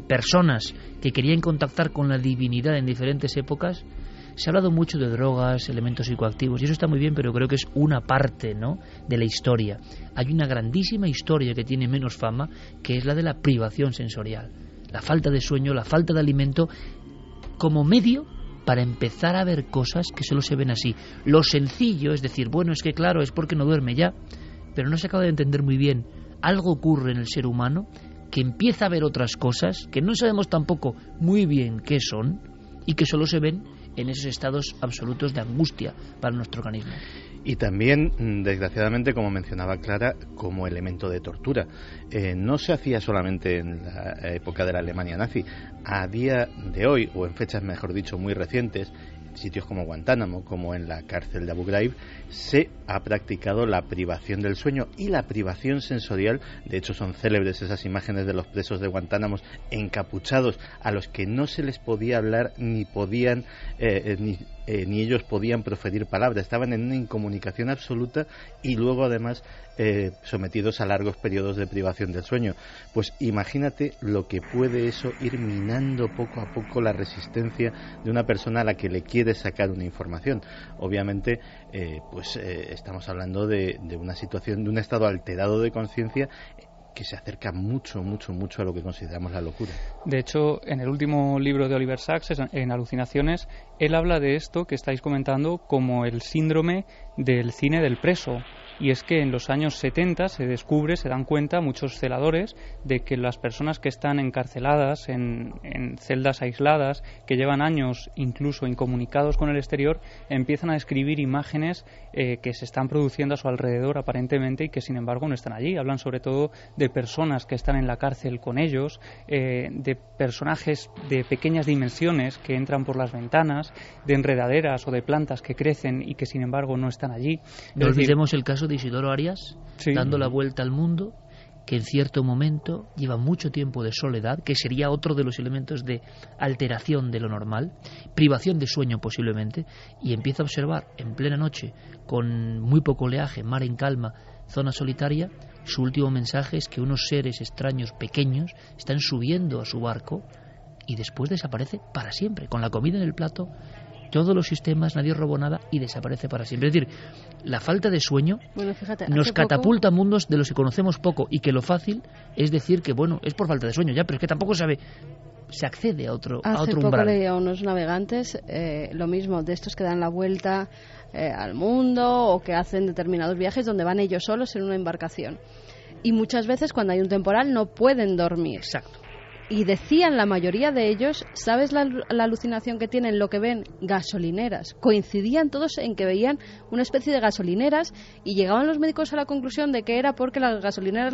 personas que querían contactar con la divinidad en diferentes épocas, se ha hablado mucho de drogas, elementos psicoactivos, y eso está muy bien, pero creo que es una parte, ¿no?, de la historia. Hay una grandísima historia que tiene menos fama, que es la de la privación sensorial. La falta de sueño, la falta de alimento, como medio para empezar a ver cosas que solo se ven así. Lo sencillo es decir, bueno, es que claro, es porque no duerme ya, pero no se acaba de entender muy bien. Algo ocurre en el ser humano que empieza a ver otras cosas que no sabemos tampoco muy bien qué son y que solo se ven en esos estados absolutos de angustia para nuestro organismo. Y también, desgraciadamente, como mencionaba Clara, como elemento de tortura. No se hacía solamente en la época de la Alemania nazi. A día de hoy, o en fechas, mejor dicho, muy recientes, sitios como Guantánamo, como en la cárcel de Abu Ghraib, se ha practicado la privación del sueño y la privación sensorial. De hecho, son célebres esas imágenes de los presos de Guantánamo encapuchados, a los que no se les podía hablar ni podían ni ellos podían proferir palabra, estaban en una incomunicación absoluta y luego además sometidos a largos periodos de privación del sueño. Pues imagínate lo que puede eso ir minando poco a poco la resistencia de una persona a la que le quiere sacar una información. Obviamente estamos hablando de una situación, de un estado alterado de conciencia que se acerca mucho a lo que consideramos la locura. De hecho, en el último libro de Oliver Sacks, en Alucinaciones, él habla de esto que estáis comentando como el síndrome del cine del preso. Y es que en los años 70 se dan cuenta muchos celadores de que las personas que están encarceladas en celdas aisladas, que llevan años incluso incomunicados con el exterior, empiezan a describir imágenes que se están produciendo a su alrededor aparentemente y que sin embargo no están allí. Hablan sobre todo de personas que están en la cárcel con ellos, de personajes de pequeñas dimensiones que entran por las ventanas, de enredaderas o de plantas que crecen y que sin embargo no están allí. No olvidemos el caso de Isidoro Arias, sí, dando la vuelta al mundo, que en cierto momento lleva mucho tiempo de soledad, que sería otro de los elementos de alteración de lo normal, privación de sueño posiblemente, y empieza a observar en plena noche, con muy poco oleaje, mar en calma, zona solitaria. Su último mensaje es que unos seres extraños pequeños están subiendo a su barco y después desaparece para siempre, con la comida en el plato, todos los sistemas, nadie robó nada y desaparece para siempre. Es decir, la falta de sueño nos catapulta a mundos de los que conocemos poco y que lo fácil es decir que, bueno, es por falta de sueño ya, pero es que tampoco se accede a otro umbral. Hace poco leí a unos navegantes lo mismo, de estos que dan la vuelta al mundo o que hacen determinados viajes donde van ellos solos en una embarcación. Y muchas veces cuando hay un temporal no pueden dormir. Exacto. Y decían la mayoría de ellos, ¿sabes la alucinación que tienen? Lo que ven, gasolineras. Coincidían todos en que veían una especie de gasolineras y llegaban los médicos a la conclusión de que era porque las gasolineras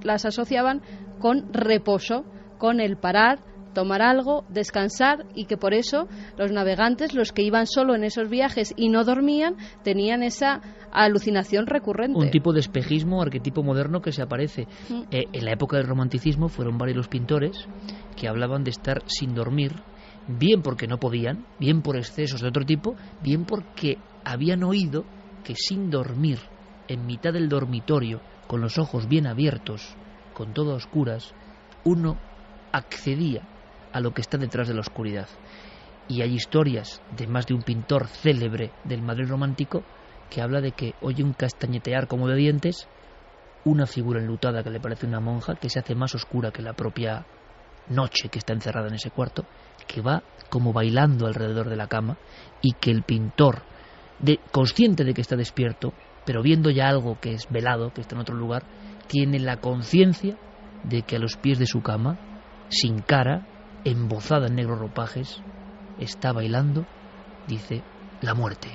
las asociaban con reposo, con el parar, tomar algo, descansar, y que por eso los navegantes, los que iban solo en esos viajes y no dormían, tenían esa alucinación recurrente. Un tipo de espejismo, arquetipo moderno que se aparece. En la época del romanticismo fueron varios los pintores que hablaban de estar sin dormir, bien porque no podían, bien por excesos de otro tipo, bien porque habían oído que sin dormir, en mitad del dormitorio, con los ojos bien abiertos, con todo a oscuras, uno accedía a lo que está detrás de la oscuridad. Y hay historias de más de un pintor célebre del Madrid romántico que habla de que oye un castañetear como de dientes, una figura enlutada que le parece una monja, que se hace más oscura que la propia noche que está encerrada en ese cuarto, que va como bailando alrededor de la cama, y que el pintor, consciente de que está despierto, pero viendo ya algo que es velado, que está en otro lugar, tiene la conciencia de que a los pies de su cama, sin cara, embozada en negros ropajes, está bailando, dice, la muerte.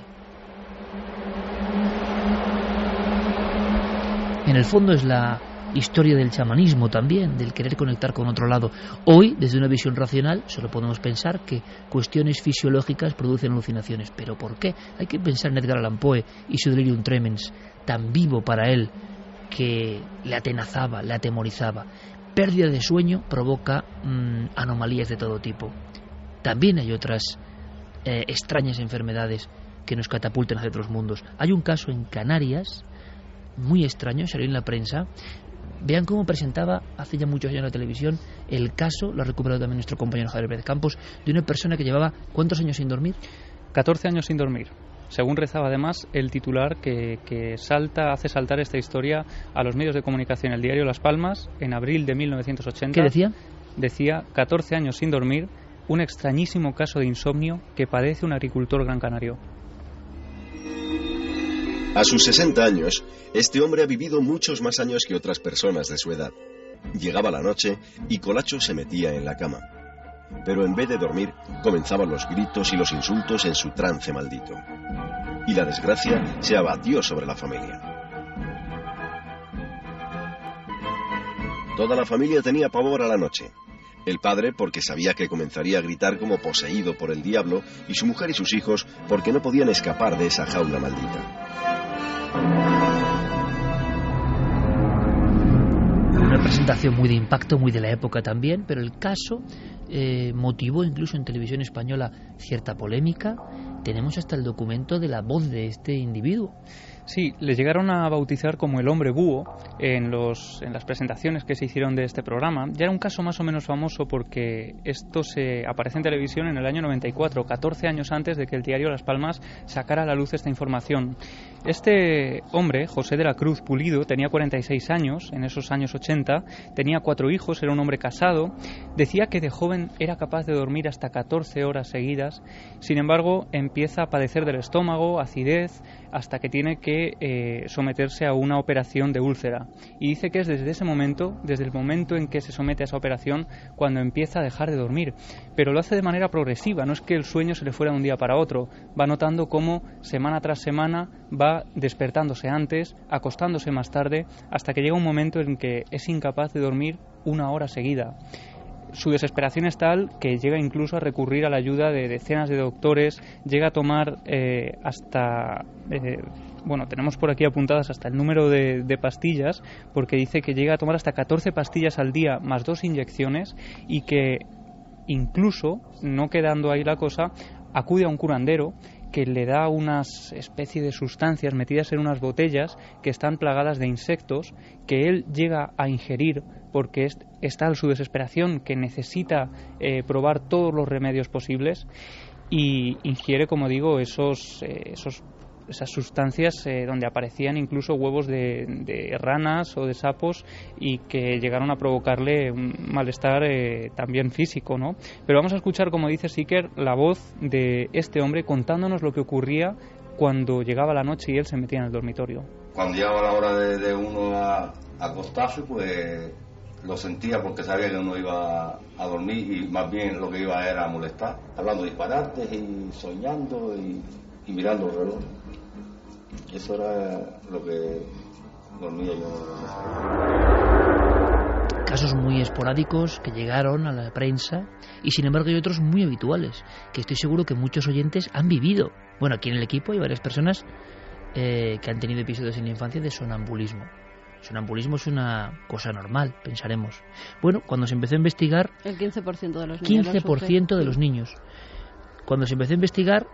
En el fondo es la historia del chamanismo también, del querer conectar con otro lado. Hoy, desde una visión racional, solo podemos pensar que cuestiones fisiológicas producen alucinaciones. ¿Pero por qué? Hay que pensar en Edgar Allan Poe y su delirium tremens, tan vivo para él, que le atenazaba, le atemorizaba. Pérdida de sueño provoca anomalías de todo tipo. También hay otras extrañas enfermedades que nos catapultan hacia otros mundos. Hay un caso en Canarias muy extraño, salió en la prensa. Vean cómo presentaba hace ya muchos años en la televisión el caso, lo ha recuperado también nuestro compañero Javier Pérez Campos, de una persona que llevaba ¿cuántos años sin dormir? 14 años sin dormir. Según rezaba además el titular que hace saltar esta historia a los medios de comunicación. El diario Las Palmas, en abril de 1980. ¿Qué decía? Decía 14 años sin dormir, un extrañísimo caso de insomnio que padece un agricultor gran canario. A sus 60 años, este hombre ha vivido muchos más años que otras personas de su edad. Llegaba la noche y Colacho se metía en la cama. Pero en vez de dormir, comenzaban los gritos y los insultos en su trance maldito. Y la desgracia se abatió sobre la familia. Toda la familia tenía pavor a la noche. El padre porque sabía que comenzaría a gritar como poseído por el diablo, y su mujer y sus hijos porque no podían escapar de esa jaula maldita. Una presentación muy de impacto, muy de la época también, pero el caso motivó incluso en televisión española cierta polémica tenemos hasta el documento de la voz de este individuo. Sí, le llegaron a bautizar como el hombre búho en las presentaciones que se hicieron de este programa. Ya era un caso más o menos famoso porque esto se aparece en televisión en el año 94, 14 años antes de que el diario Las Palmas sacara a la luz esta información. Este hombre, José de la Cruz Pulido, tenía 46 años, en esos años 80, tenía 4 hijos, era un hombre casado, decía que de joven era capaz de dormir hasta 14 horas seguidas, sin embargo empieza a padecer del estómago, acidez, hasta que tiene que someterse a una operación de úlcera. Y dice que es desde ese momento, desde el momento en que se somete a esa operación, cuando empieza a dejar de dormir. Pero lo hace de manera progresiva, no es que el sueño se le fuera de un día para otro. Va notando cómo semana tras semana va despertándose antes, acostándose más tarde, hasta que llega un momento en que es incapaz de dormir 1 hora seguida. Su desesperación es tal que llega incluso a recurrir a la ayuda de decenas de doctores, llega a tomar tenemos por aquí apuntadas hasta el número de pastillas, porque dice que llega a tomar hasta 14 pastillas al día más 2 inyecciones y que incluso, no quedando ahí la cosa, acude a un curandero que le da unas especie de sustancias metidas en unas botellas que están plagadas de insectos, que él llega a ingerir porque es tal su desesperación que necesita probar todos los remedios posibles, y ingiere, como digo, esas sustancias donde aparecían incluso huevos de ranas o de sapos, y que llegaron a provocarle un malestar también físico, ¿no? Pero vamos a escuchar, como dice Siker, la voz de este hombre contándonos lo que ocurría cuando llegaba la noche y él se metía en el dormitorio. Cuando llegaba la hora de uno a acostarse, pues lo sentía porque sabía que uno iba a dormir, y más bien lo que iba era a molestar, hablando disparates y soñando y mirando el reloj. Eso era lo que dormía yo. Casos muy esporádicos que llegaron a la prensa, y sin embargo hay otros muy habituales que estoy seguro que muchos oyentes han vivido. Bueno, aquí en el equipo hay varias personas que han tenido episodios en la infancia de sonambulismo. Sonambulismo es una cosa normal, pensaremos. Bueno, cuando se empezó a investigar... El 15% de los niños. 15% de los niños. Cuando se empezó a investigar,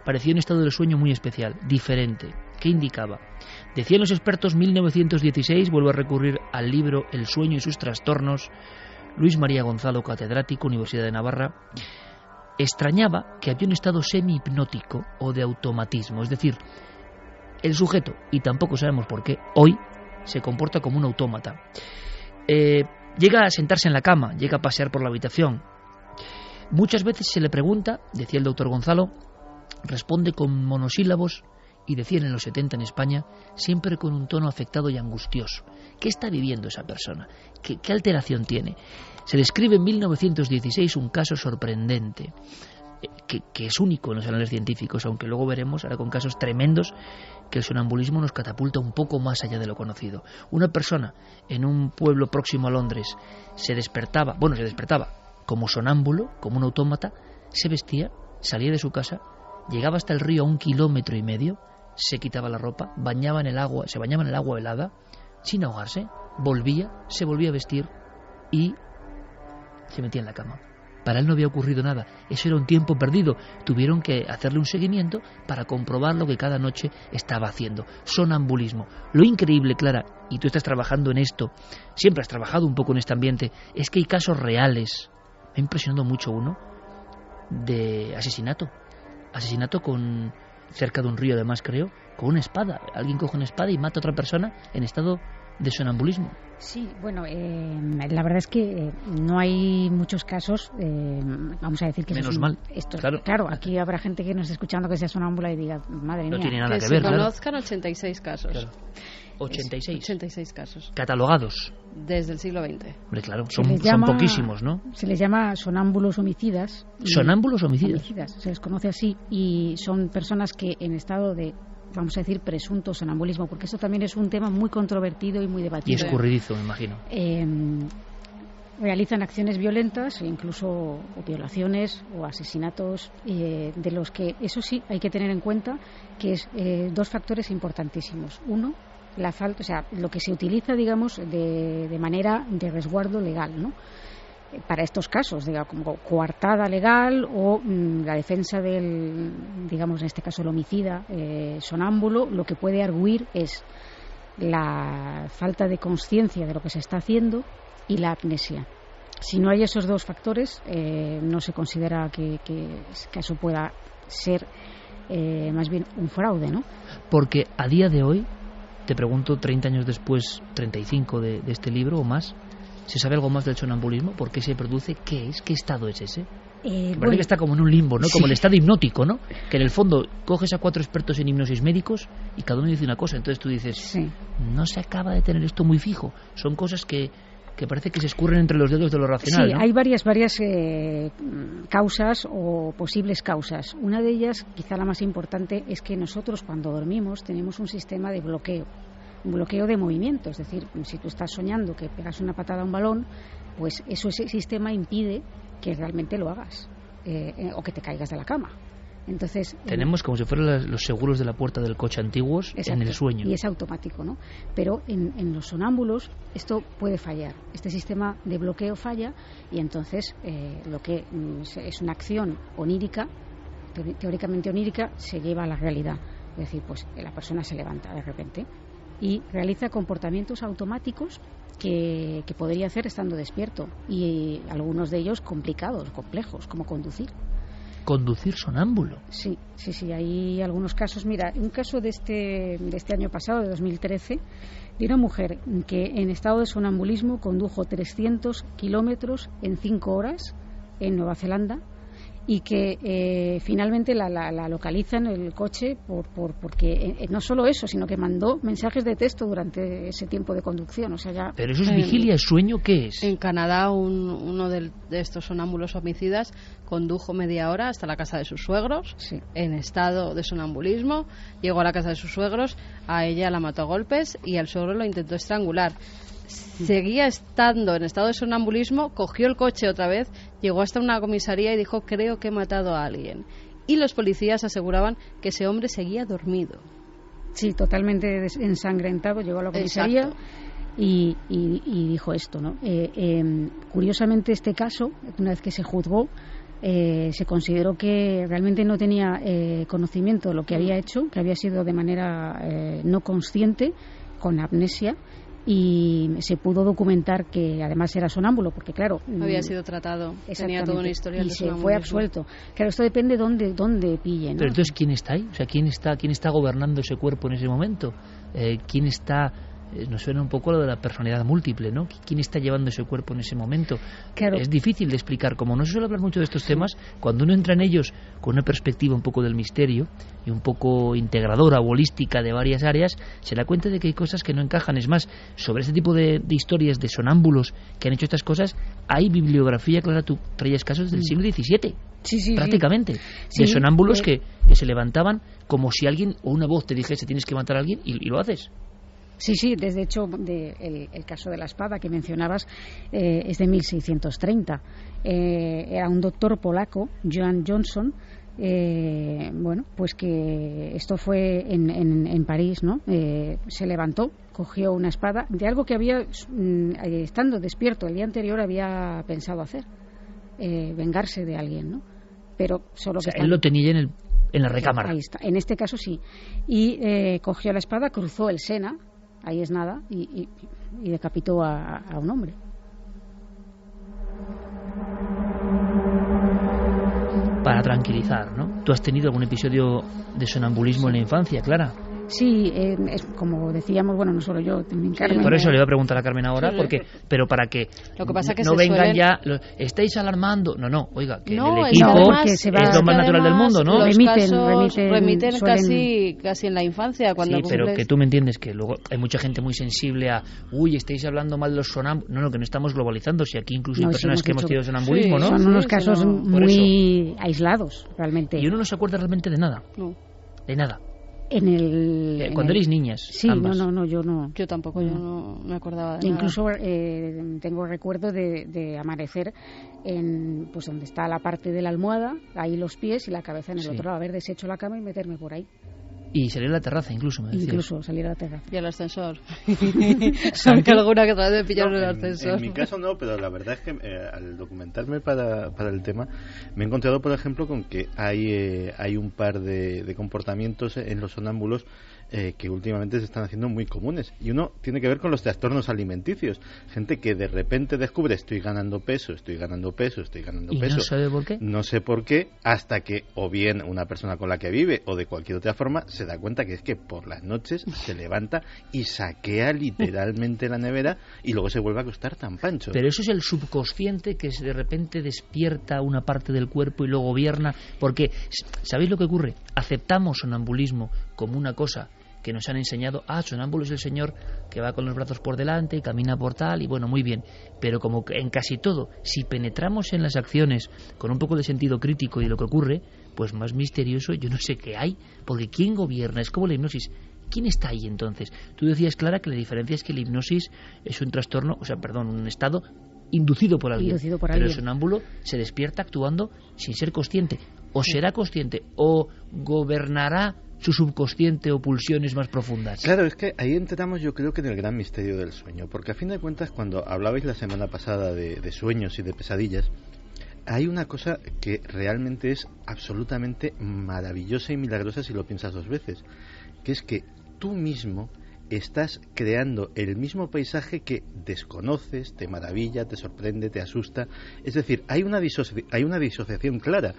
parecía un estado del sueño muy especial, diferente. ¿Qué indicaba? Decían los expertos, 1916, vuelvo a recurrir al libro El sueño y sus trastornos, Luis María Gonzalo, catedrático, Universidad de Navarra, extrañaba que había un estado semi-hipnótico o de automatismo, es decir, el sujeto, y tampoco sabemos por qué, hoy se comporta como un autómata. Llega a sentarse en la cama, llega a pasear por la habitación. Muchas veces se le pregunta, decía el doctor Gonzalo, responde con monosílabos, y decían en los 70 en España, siempre con un tono afectado y angustioso. ¿Qué está viviendo esa persona? ¿Qué alteración tiene? Se describe en 1916 un caso sorprendente, que es único en los anales científicos, aunque luego veremos, ahora con casos tremendos, que el sonambulismo nos catapulta un poco más allá de lo conocido. Una persona en un pueblo próximo a Londres se despertaba como sonámbulo, como un autómata, se vestía, salía de su casa, llegaba hasta el río a 1,5 kilómetros, se quitaba la ropa, se bañaba en el agua helada, sin ahogarse, se volvía a vestir y se metía en la cama. Para él no había ocurrido nada, eso era un tiempo perdido. Tuvieron que hacerle un seguimiento para comprobar lo que cada noche estaba haciendo. Sonambulismo. Lo increíble, Clara, y tú estás trabajando en esto, siempre has trabajado un poco en este ambiente, es que hay casos reales. Me ha impresionado mucho uno de asesinato cerca de un río, además, creo, con una espada. Alguien coge una espada y mata a otra persona en estado de sonambulismo. Sí, bueno, la verdad es que no hay muchos casos, vamos a decir que... Menos mal, claro, aquí habrá gente que nos esté escuchando que sea sonámbula y diga, madre mía... No tiene nada que ver, se conozcan 86 casos. Claro. 86 casos. Catalogados. Desde el siglo XX. Hombre, claro, son poquísimos, ¿no? Se les llama sonámbulos homicidas. ¿Sonámbulos homicidas? Se les conoce así, y son personas que en estado de, vamos a decir, presunto sonambulismo, porque eso también es un tema muy controvertido y muy debatido. Y escurridizo, me imagino. Realizan acciones violentas, incluso violaciones o asesinatos, de los que, eso sí, hay que tener en cuenta que es 2 factores importantísimos. Uno, la falta, o sea, lo que se utiliza, digamos, de manera de resguardo legal, ¿no? para estos casos, digamos, como coartada legal o la defensa del, digamos, en este caso el homicida sonámbulo, lo que puede arguir es la falta de conciencia de lo que se está haciendo y la amnesia. Si no hay esos dos factores, no se considera que eso pueda ser más bien un fraude, ¿no? Porque a día de hoy, te pregunto, 30 años después, 35 de este libro o más, ¿se sabe algo más del sonambulismo? ¿Por qué se produce? ¿Qué es? ¿Qué estado es ese? Parece que está como en un limbo, ¿no? Como el estado hipnótico, ¿no? Que en el fondo coges a 4 expertos en hipnosis médicos y cada uno dice una cosa. Entonces tú dices, no se acaba de tener esto muy fijo. Son cosas que parece que se escurren entre los dedos de lo racional, ¿no? Hay varias causas o posibles causas. Una de ellas, quizá la más importante, es que nosotros cuando dormimos tenemos un sistema de bloqueo. Un bloqueo de movimiento, es decir, si tú estás soñando que pegas una patada a un balón, pues ese sistema impide que realmente lo hagas o que te caigas de la cama. Entonces tenemos como si fueran los seguros de la puerta del coche antiguos. Exacto, en el sueño. Y es automático, ¿no? Pero en los sonámbulos esto puede fallar. Este sistema de bloqueo falla y entonces lo que es una acción onírica, teóricamente onírica, se lleva a la realidad. Es decir, pues la persona se levanta de repente y realiza comportamientos automáticos que podría hacer estando despierto, y algunos de ellos complicados, complejos, como conducir. ¿Conducir sonámbulo? Sí, hay algunos casos. Mira, un caso de este año pasado, de 2013, de una mujer que en estado de sonambulismo condujo 300 kilómetros en 5 horas en Nueva Zelanda, y que finalmente la localizan el coche porque no solo eso, sino que mandó mensajes de texto durante ese tiempo de conducción. O sea, ya. ¿Pero eso es vigilia, es sueño? ¿Qué es? En Canadá uno de estos sonámbulos homicidas condujo media hora hasta la casa de sus suegros, en estado de sonambulismo. Llegó a la casa de sus suegros, a ella la mató a golpes y al suegro lo intentó estrangular. Seguía estando en estado de sonambulismo, cogió el coche otra vez, llegó hasta una comisaría y dijo: creo que he matado a alguien. Y los policías aseguraban que ese hombre seguía dormido. Sí, totalmente ensangrentado. Llegó a la comisaría y dijo esto, ¿no? Curiosamente, este caso, una vez que se juzgó, se consideró que realmente no tenía conocimiento de lo que había hecho, que había sido de manera no consciente, con amnesia. Y se pudo documentar que además era sonámbulo, porque claro, había sido tratado, tenía toda una historia y se fue absuelto. Claro, esto depende dónde pille, ¿no? Pero entonces, ¿quién está ahí? O sea, ¿quién está gobernando ese cuerpo en ese momento? ¿Quién está? Nos suena un poco lo de la personalidad múltiple, ¿no? ¿Quién está llevando ese cuerpo en ese momento? Claro. Es difícil de explicar. Como no se suele hablar mucho de estos temas, cuando uno entra en ellos con una perspectiva un poco del misterio y un poco integradora o holística de varias áreas, se da cuenta de que hay cosas que no encajan. Es más, sobre este tipo de historias de sonámbulos que han hecho estas cosas, hay bibliografía, Clara, tú traías casos del siglo XVII. Sí, prácticamente, de sonámbulos que se levantaban como si alguien o una voz te dijese tienes que matar a alguien y lo haces. Sí, desde hecho el caso de la espada que mencionabas es de 1630. Era un doctor polaco, Johann Johnson, pues que esto fue en París, ¿no? Se levantó, cogió una espada de algo que había, estando despierto el día anterior, había pensado hacer, vengarse de alguien, ¿no? Pero solo que él lo tenía en la recámara. Ahí está. En este caso sí. Y cogió la espada, cruzó el Sena. Ahí es nada, y decapitó a un hombre. Para tranquilizar, ¿no? ¿Tú has tenido algún episodio de sonambulismo en la infancia, Clara? Sí, es como decíamos, bueno, no solo yo, también Carmen. Por eso le voy a preguntar a Carmen ahora, pero para que, lo que pasa que no vengan ya, estáis alarmando. No, oiga, que no, el equipo es lo más natural del mundo, ¿no? Los remiten casi en la infancia. Cuando pero que tú me entiendes que luego hay mucha gente muy sensible a, estáis hablando mal de los sonambulos. No, que no estamos globalizando, si aquí incluso hay personas que hemos tenido sonambulismo, ¿no? Son unos casos muy aislados, realmente. Y uno no se acuerda realmente de nada. No. De nada. Cuando erais niñas. Sí, ambas. yo no. Yo tampoco, yo no me acordaba de Incluso nada. Tengo recuerdo de amanecer en pues donde está la parte de la almohada, ahí los pies y la cabeza en el otro lado, haber deshecho la cama y meterme por ahí. Y salir a la terraza incluso, me decías. Incluso salir a la terraza. Y al ascensor. Aunque alguna que otra vez me pillaron en el ascensor. En mi caso no, pero la verdad es que al documentarme para el tema me he encontrado, por ejemplo, con que hay un par de comportamientos en los sonámbulos que últimamente se están haciendo muy comunes, y uno tiene que ver con los trastornos alimenticios. Gente que de repente descubre estoy ganando peso, ¿Y no sabe por qué? No sé por qué, hasta que o bien una persona con la que vive o de cualquier otra forma se da cuenta que es que por las noches se levanta y saquea literalmente la nevera y luego se vuelve a acostar tan pancho. Pero eso es el subconsciente que de repente despierta una parte del cuerpo y lo gobierna, porque ¿sabéis lo que ocurre? Aceptamos sonambulismo como una cosa que nos han enseñado, sonámbulo es el señor que va con los brazos por delante y camina por tal, y bueno, muy bien, pero como en casi todo, si penetramos en las acciones con un poco de sentido crítico y de lo que ocurre, pues más misterioso yo no sé qué hay, porque ¿quién gobierna? Es como la hipnosis. ¿Quién está ahí entonces? Tú decías, Clara, que la diferencia es que la hipnosis es un trastorno, un estado inducido por alguien. Pero el sonámbulo se despierta actuando sin ser consciente. O será consciente, o gobernará su subconsciente o pulsiones más profundas. Claro, es que ahí entramos, yo creo, que en el gran misterio del sueño, porque a fin de cuentas, cuando hablabais la semana pasada de sueños y de pesadillas, hay una cosa que realmente es absolutamente maravillosa y milagrosa si lo piensas dos veces, que es que tú mismo estás creando el mismo paisaje que desconoces, te maravilla, te sorprende, te asusta. Es decir, hay una disociación clara.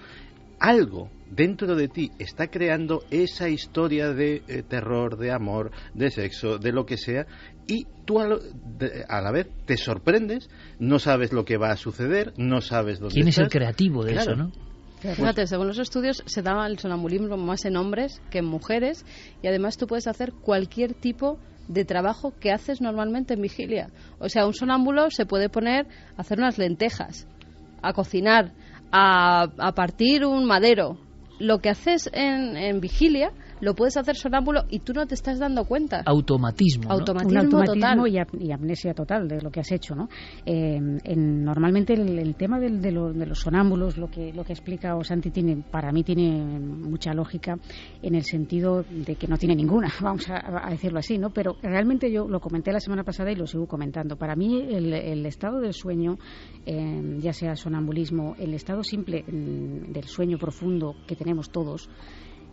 Algo dentro de ti está creando esa historia de terror, de amor, de sexo, de lo que sea, y tú a la vez te sorprendes, no sabes lo que va a suceder, no sabes dónde ¿Quién estás. es el creativo de eso, no? Fíjate, según los estudios se da el sonambulismo más en hombres que en mujeres, y además tú puedes hacer cualquier tipo de trabajo que haces normalmente en vigilia. O sea, un sonámbulo se puede poner a hacer unas lentejas, a cocinar, a partir un madero. Lo que haces en vigilia lo puedes hacer sonámbulo y tú no te estás dando cuenta. Automatismo, ¿no? Un automatismo total. Y amnesia total de lo que has hecho, ¿no? Normalmente el tema de los sonámbulos, lo que ha explicado Santi, para mí tiene mucha lógica, en el sentido de que no tiene ninguna, vamos a decirlo así, ¿no? Pero realmente yo lo comenté la semana pasada y lo sigo comentando. Para mí el estado del sueño, ya sea sonambulismo, el estado simple del sueño profundo que tenemos todos,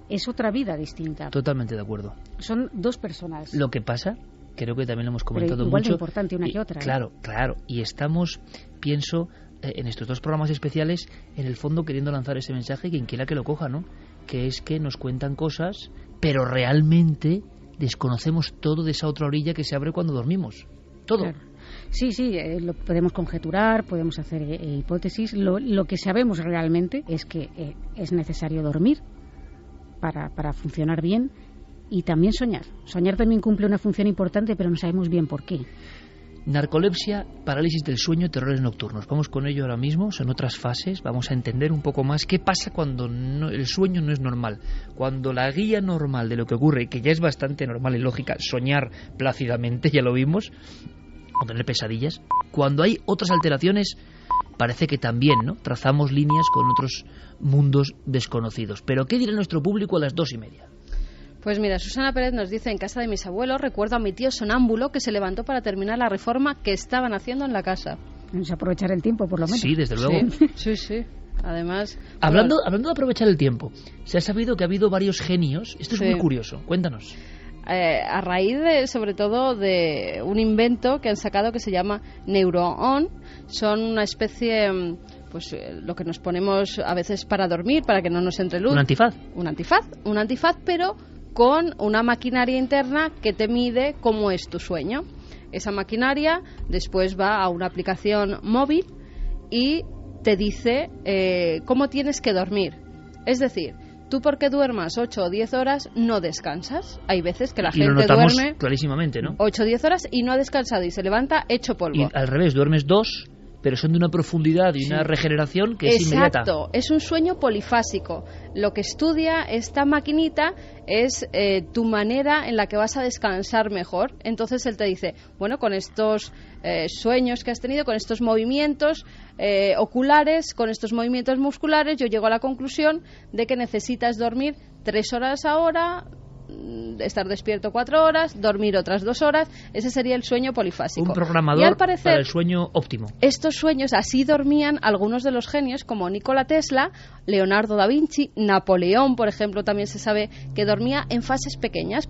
es otra vida distinta. Totalmente de acuerdo. Son dos personas. Lo que pasa, creo que también lo hemos comentado pero igual mucho. De importante una que otra. Claro. Y estamos, pienso, en estos dos programas especiales, en el fondo queriendo lanzar ese mensaje, quien quiera que lo coja, ¿no? Que es que nos cuentan cosas, pero realmente desconocemos todo de esa otra orilla que se abre cuando dormimos. Todo. Claro. Sí, lo podemos conjeturar, podemos hacer hipótesis. Lo que sabemos realmente es que es necesario dormir para funcionar bien, y también soñar. Soñar también cumple una función importante, pero no sabemos bien por qué. Narcolepsia, parálisis del sueño, terrores nocturnos. Vamos con ello ahora mismo, son otras fases. Vamos a entender un poco más qué pasa cuando el sueño no es normal. Cuando la guía normal de lo que ocurre, que ya es bastante normal y lógica, soñar plácidamente, ya lo vimos, o tener pesadillas. Cuando hay otras alteraciones, parece que también, ¿no? Trazamos líneas con otros mundos desconocidos. Pero ¿qué dirá nuestro público a las 2:30? Pues mira, Susana Pérez nos dice: en casa de mis abuelos recuerdo a mi tío sonámbulo que se levantó para terminar la reforma que estaban haciendo en la casa. Vamos a aprovechar el tiempo, por lo menos. Sí, desde luego. Sí. Además, hablando de aprovechar el tiempo, se ha sabido que ha habido varios genios. Esto es muy curioso. Cuéntanos. A raíz sobre todo de un invento que han sacado que se llama NeuroOn. Son una especie, pues lo que nos ponemos a veces para dormir, para que no nos entre luz. ¿Un antifaz? Un antifaz, pero con una maquinaria interna que te mide cómo es tu sueño. Esa maquinaria después va a una aplicación móvil y te dice cómo tienes que dormir. Es decir, tú porque duermas 8 o 10 horas no descansas. Hay veces que la gente lo notamos duerme clarísimamente, ¿no? 8 o 10 horas y no ha descansado y se levanta hecho polvo. Y al revés, duermes 2, pero son de una profundidad y una regeneración que es inmediata. Exacto, es un sueño polifásico. Lo que estudia esta maquinita es tu manera en la que vas a descansar mejor. Entonces él te dice, bueno, con estos sueños que has tenido, con estos movimientos oculares, con estos movimientos musculares, yo llego a la conclusión de que necesitas dormir 3 horas ahora, estar despierto 4 horas, dormir otras 2 horas. Ese sería el sueño polifásico. Un programador y al parecer, para el sueño óptimo. Estos sueños así dormían algunos de los genios como Nikola Tesla, Leonardo da Vinci, Napoleón, por ejemplo, también se sabe que dormía en fases pequeñas,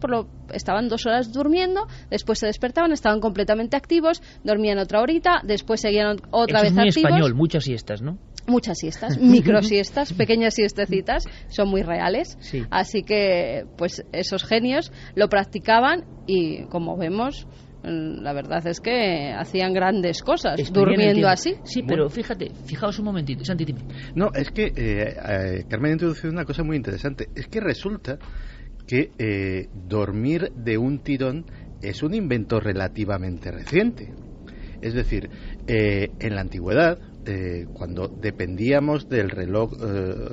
estaban 2 horas durmiendo, después se despertaban, estaban completamente activos, dormían otra horita, después seguían otra vez muy activos. Español, muchas siestas, ¿no? Muchas siestas, microsiestas, pequeñas siestecitas, son muy reales. Sí. Así que, pues, esos genios lo practicaban y, como vemos, la verdad es que hacían grandes cosas durmiendo así. Sí, pero fijaos un momentito, Santi, dime. No, es que Carmen ha introducido una cosa muy interesante. Es que resulta que dormir de un tirón es un invento relativamente reciente. Es decir, en la antigüedad, cuando dependíamos del reloj,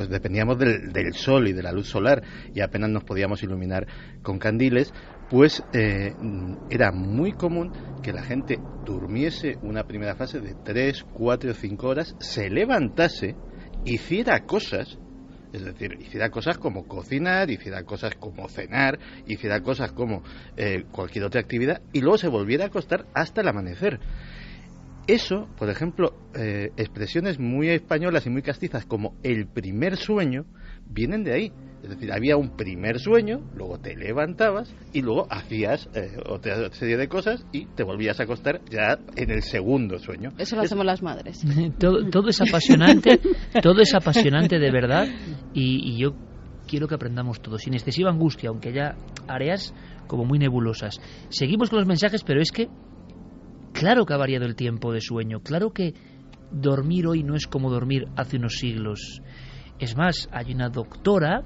dependíamos del sol y de la luz solar y apenas nos podíamos iluminar con candiles, pues era muy común que la gente durmiese una primera fase de 3, 4 o 5 horas, se levantase, hiciera cosas. Es decir, hiciera cosas como cocinar, hiciera cosas como cenar, hiciera cosas como cualquier otra actividad y luego se volviera a acostar hasta el amanecer. Eso, por ejemplo, expresiones muy españolas y muy castizas como el primer sueño vienen de ahí. Es decir, había un primer sueño, luego te levantabas y luego hacías otra serie de cosas y te volvías a acostar ya en el segundo sueño. Eso lo hacemos las madres. Todo es apasionante, todo es apasionante de verdad y yo quiero que aprendamos todo, sin excesiva angustia, aunque haya áreas como muy nebulosas. Seguimos con los mensajes, pero es que claro que ha variado el tiempo de sueño, claro que dormir hoy no es como dormir hace unos siglos. Es más, hay una doctora,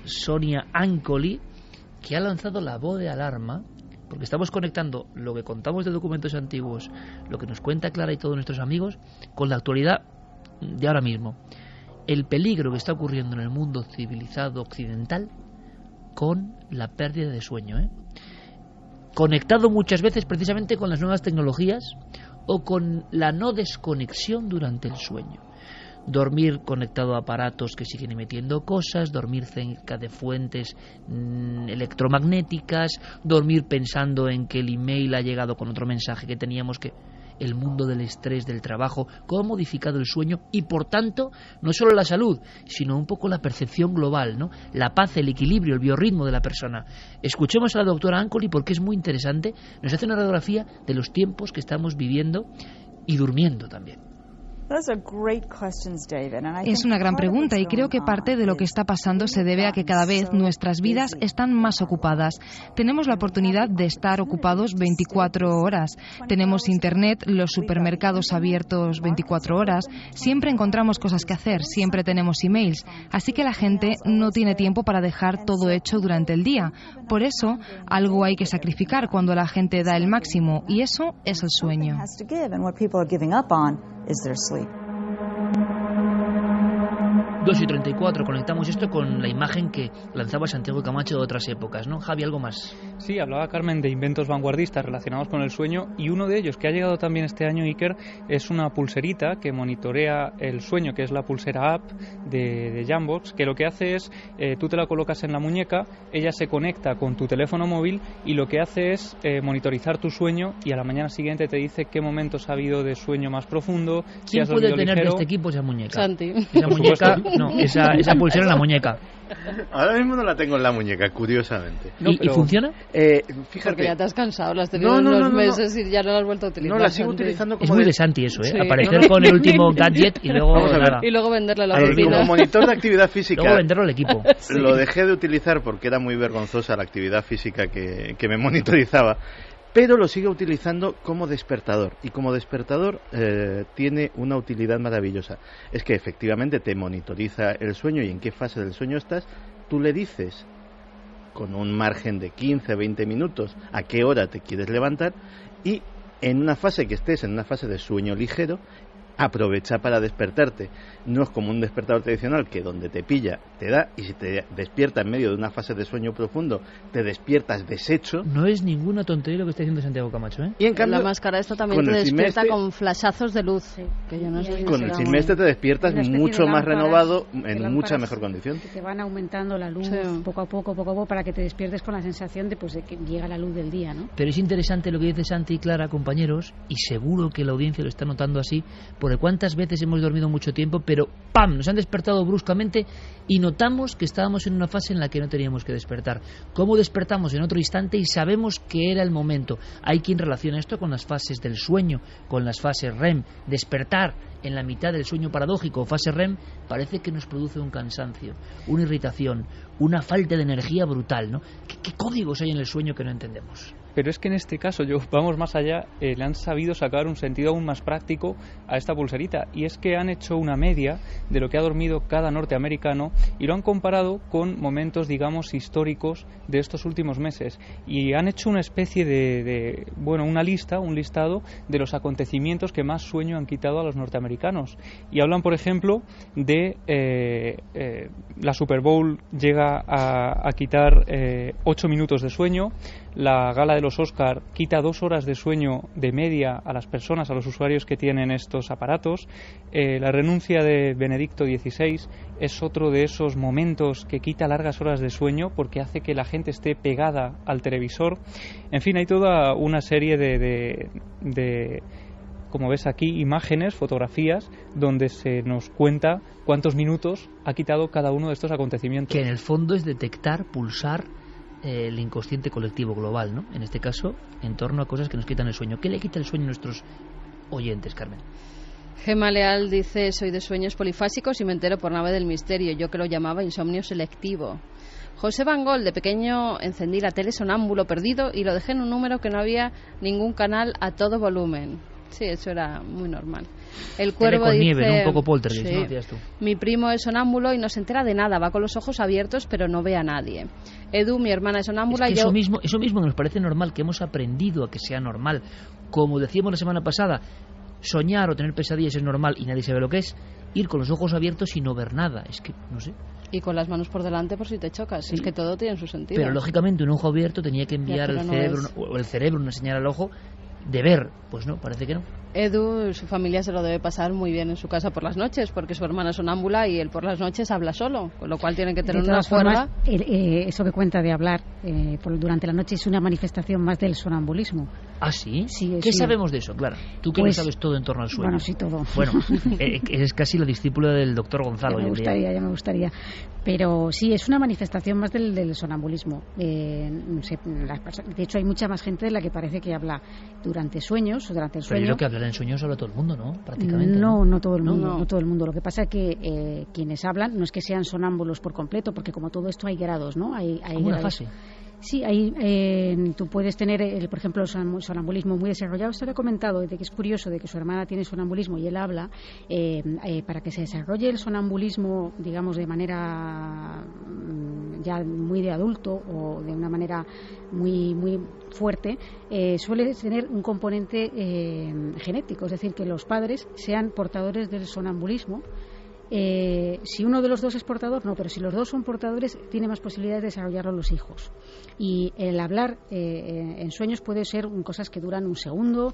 Sonia Ancoli, que ha lanzado la voz de alarma, porque estamos conectando lo que contamos de documentos antiguos, lo que nos cuenta Clara y todos nuestros amigos, con la actualidad de ahora mismo. El peligro que está ocurriendo en el mundo civilizado occidental con la pérdida de sueño, conectado muchas veces precisamente con las nuevas tecnologías o con la no desconexión durante el sueño. Dormir conectado a aparatos que siguen emitiendo cosas, dormir cerca de fuentes electromagnéticas, dormir pensando en que el email ha llegado con otro mensaje que teníamos, que el mundo del estrés, del trabajo, cómo ha modificado el sueño y por tanto no solo la salud, sino un poco la percepción global, ¿no? La paz, el equilibrio, el biorritmo de la persona. Escuchemos a la doctora Ancoli porque es muy interesante, nos hace una radiografía de los tiempos que estamos viviendo y durmiendo también. Es una gran pregunta y creo que parte de lo que está pasando se debe a que cada vez nuestras vidas están más ocupadas. Tenemos la oportunidad de estar ocupados 24 horas. Tenemos internet, los supermercados abiertos 24 horas. Siempre encontramos cosas que hacer, siempre tenemos emails. Así que la gente no tiene tiempo para dejar todo hecho durante el día. Por eso, algo hay que sacrificar cuando la gente da el máximo y eso es el sueño. 2:34, conectamos esto con la imagen que lanzaba Santiago Camacho de otras épocas, ¿no? Javi, ¿algo más? Sí, hablaba Carmen de inventos vanguardistas relacionados con el sueño y uno de ellos que ha llegado también este año, Iker, es una pulserita que monitorea el sueño, que es la pulsera app de Jambox, que lo que hace es, tú te la colocas en la muñeca, ella se conecta con tu teléfono móvil y lo que hace es monitorizar tu sueño y a la mañana siguiente te dice qué momentos ha habido de sueño más profundo. ¿Quién si puede tener ligero. de este equipo esa muñeca? Santi. Esa muñeca, no, esa pulsera en la muñeca. Ahora mismo no la tengo en la muñeca, curiosamente. No, ¿Y funciona? Fíjate. Porque ya te has cansado, la has tenido unos meses y ya no la has vuelto a utilizar. No, la sigo utilizando como es muy de Santi eso, Sí. Aparecer con el último gadget y luego... Vamos a ver. Y luego venderle a la Como oficina. monitor de actividad física. Luego venderlo al equipo. Sí. Lo dejé de utilizar porque era muy vergonzosa la actividad física que me monitorizaba. Pero lo sigo utilizando como despertador. Y como despertador tiene una utilidad maravillosa. Es que efectivamente te monitoriza el sueño y en qué fase del sueño estás. Tú le dices con un margen de 15, 20 minutos a qué hora te quieres levantar. Y en una fase que estés, en una fase de sueño ligero, aprovecha para despertarte. No es como un despertador tradicional que donde te pilla te da, y si te despierta en medio de una fase de sueño profundo, te despiertas deshecho. No es ninguna tontería lo que está diciendo Santiago Camacho, ¿eh? Y en cambio, la máscara esta también te despierta con flashazos de luz. Sí, que yo no sé con el Simestre te despiertas mucho más renovado, en mucha mejor condición. Que te van aumentando la luz poco a poco, para que te despiertes con la sensación de que llega la luz del día, ¿no? Pero es interesante lo que dice Santi y Clara, compañeros, y seguro que la audiencia lo está notando así, porque cuántas veces hemos dormido mucho tiempo, pero ¡pam!, nos han despertado bruscamente y notamos que estábamos en una fase en la que no teníamos que despertar. ¿Cómo despertamos en otro instante y sabemos que era el momento? Hay quien relaciona esto con las fases del sueño, con las fases REM. Despertar en la mitad del sueño paradójico o fase REM parece que nos produce un cansancio, una irritación, una falta de energía brutal, ¿no? ¿Qué códigos hay en el sueño que no entendemos? Pero es que en este caso, vamos más allá, le han sabido sacar un sentido aún más práctico a esta pulserita, y es que han hecho una media de lo que ha dormido cada norteamericano y lo han comparado con momentos, digamos, históricos de estos últimos meses, y han hecho una especie de una lista, un listado de los acontecimientos que más sueño han quitado a los norteamericanos, y hablan, por ejemplo, de la Super Bowl llega a quitar 8 minutos de sueño, la gala de los Oscar quita 2 horas de sueño de media a las personas, a los usuarios que tienen estos aparatos, la renuncia de Benedicto XVI es otro de esos momentos que quita largas horas de sueño porque hace que la gente esté pegada al televisor. En fin, hay toda una serie de como ves aquí, imágenes, fotografías, donde se nos cuenta cuántos minutos ha quitado cada uno de estos acontecimientos. Que en el fondo es detectar, pulsar el inconsciente colectivo global, ¿no? En este caso, en torno a cosas que nos quitan el sueño. ¿Qué le quita el sueño a nuestros oyentes, Carmen? Gema Leal dice: soy de sueños polifásicos y me entero por Nave del Misterio, yo que lo llamaba insomnio selectivo. José Van Gol, de pequeño encendí la tele sonámbulo perdido y lo dejé en un número que no había ningún canal a todo volumen. Sí, eso era muy normal. El Cuervo con dice, nieve, ¿no? Un poco poltergeist, sí, ¿no? Decías tú. Mi primo es sonámbulo y no se entera de nada, va con los ojos abiertos pero no ve a nadie. Edu, mi hermana es sonámbula. Es que eso mismo que nos parece normal, que hemos aprendido a que sea normal. Como decíamos la semana pasada, soñar o tener pesadillas es normal y nadie sabe lo que es. Ir con los ojos abiertos y no ver nada, es que, no sé. Y con las manos por delante por si te chocas, sí. Es que todo tiene su sentido. Pero lógicamente un ojo abierto tenía que enviar el cerebro una señal al ojo de ver, pues no, parece que no. Edu, su familia se lo debe pasar muy bien en su casa por las noches, porque su hermana es sonámbula y él por las noches habla solo, con lo cual tienen que tener una cuerda. Eso que cuenta de hablar durante la noche es una manifestación más del sonambulismo. ¿Ah, sí? Sí. ¿Qué sabemos de eso, Clara? Tú que lo sabes todo en torno al sueño. Bueno, sí, todo. Bueno, es casi la discípula del doctor Gonzalo. Ya me gustaría. Pero sí, es una manifestación más del sonambulismo. No sé, de hecho, hay mucha más gente de la que parece que habla durante sueños o durante el sueño. Pero yo creo que hablar en sueños habla todo el mundo, ¿no? Prácticamente. No todo el mundo. No todo el mundo. Lo que pasa es que quienes hablan no es que sean sonámbulos por completo, porque como todo esto hay grados, ¿no? Hay una fase. Sí, tú puedes tener, por ejemplo, el sonambulismo muy desarrollado. Esto lo he comentado, de que es curioso de que su hermana tiene sonambulismo y él habla. Para que se desarrolle el sonambulismo, digamos, de manera ya muy de adulto o de una manera muy muy fuerte, suele tener un componente genético, es decir, que los padres sean portadores del sonambulismo. Si uno de los dos es portador, no, pero si los dos son portadores, tiene más posibilidades de desarrollarlo los hijos. Y el hablar en sueños puede ser cosas que duran un segundo,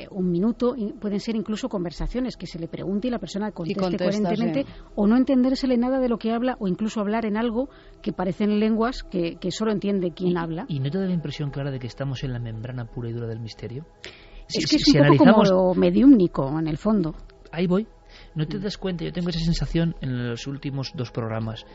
un minuto, y pueden ser incluso conversaciones que se le pregunte y la persona conteste coherentemente, o no entendérsele nada de lo que habla, o incluso hablar en algo que parecen lenguas que solo entiende quien habla. ¿Y no te da la impresión, Clara, de que estamos en la membrana pura y dura del misterio? Es que es un poco como mediúmnico, en el fondo. Ahí voy. ¿No te das cuenta? Yo tengo esa sensación en los últimos 2 programas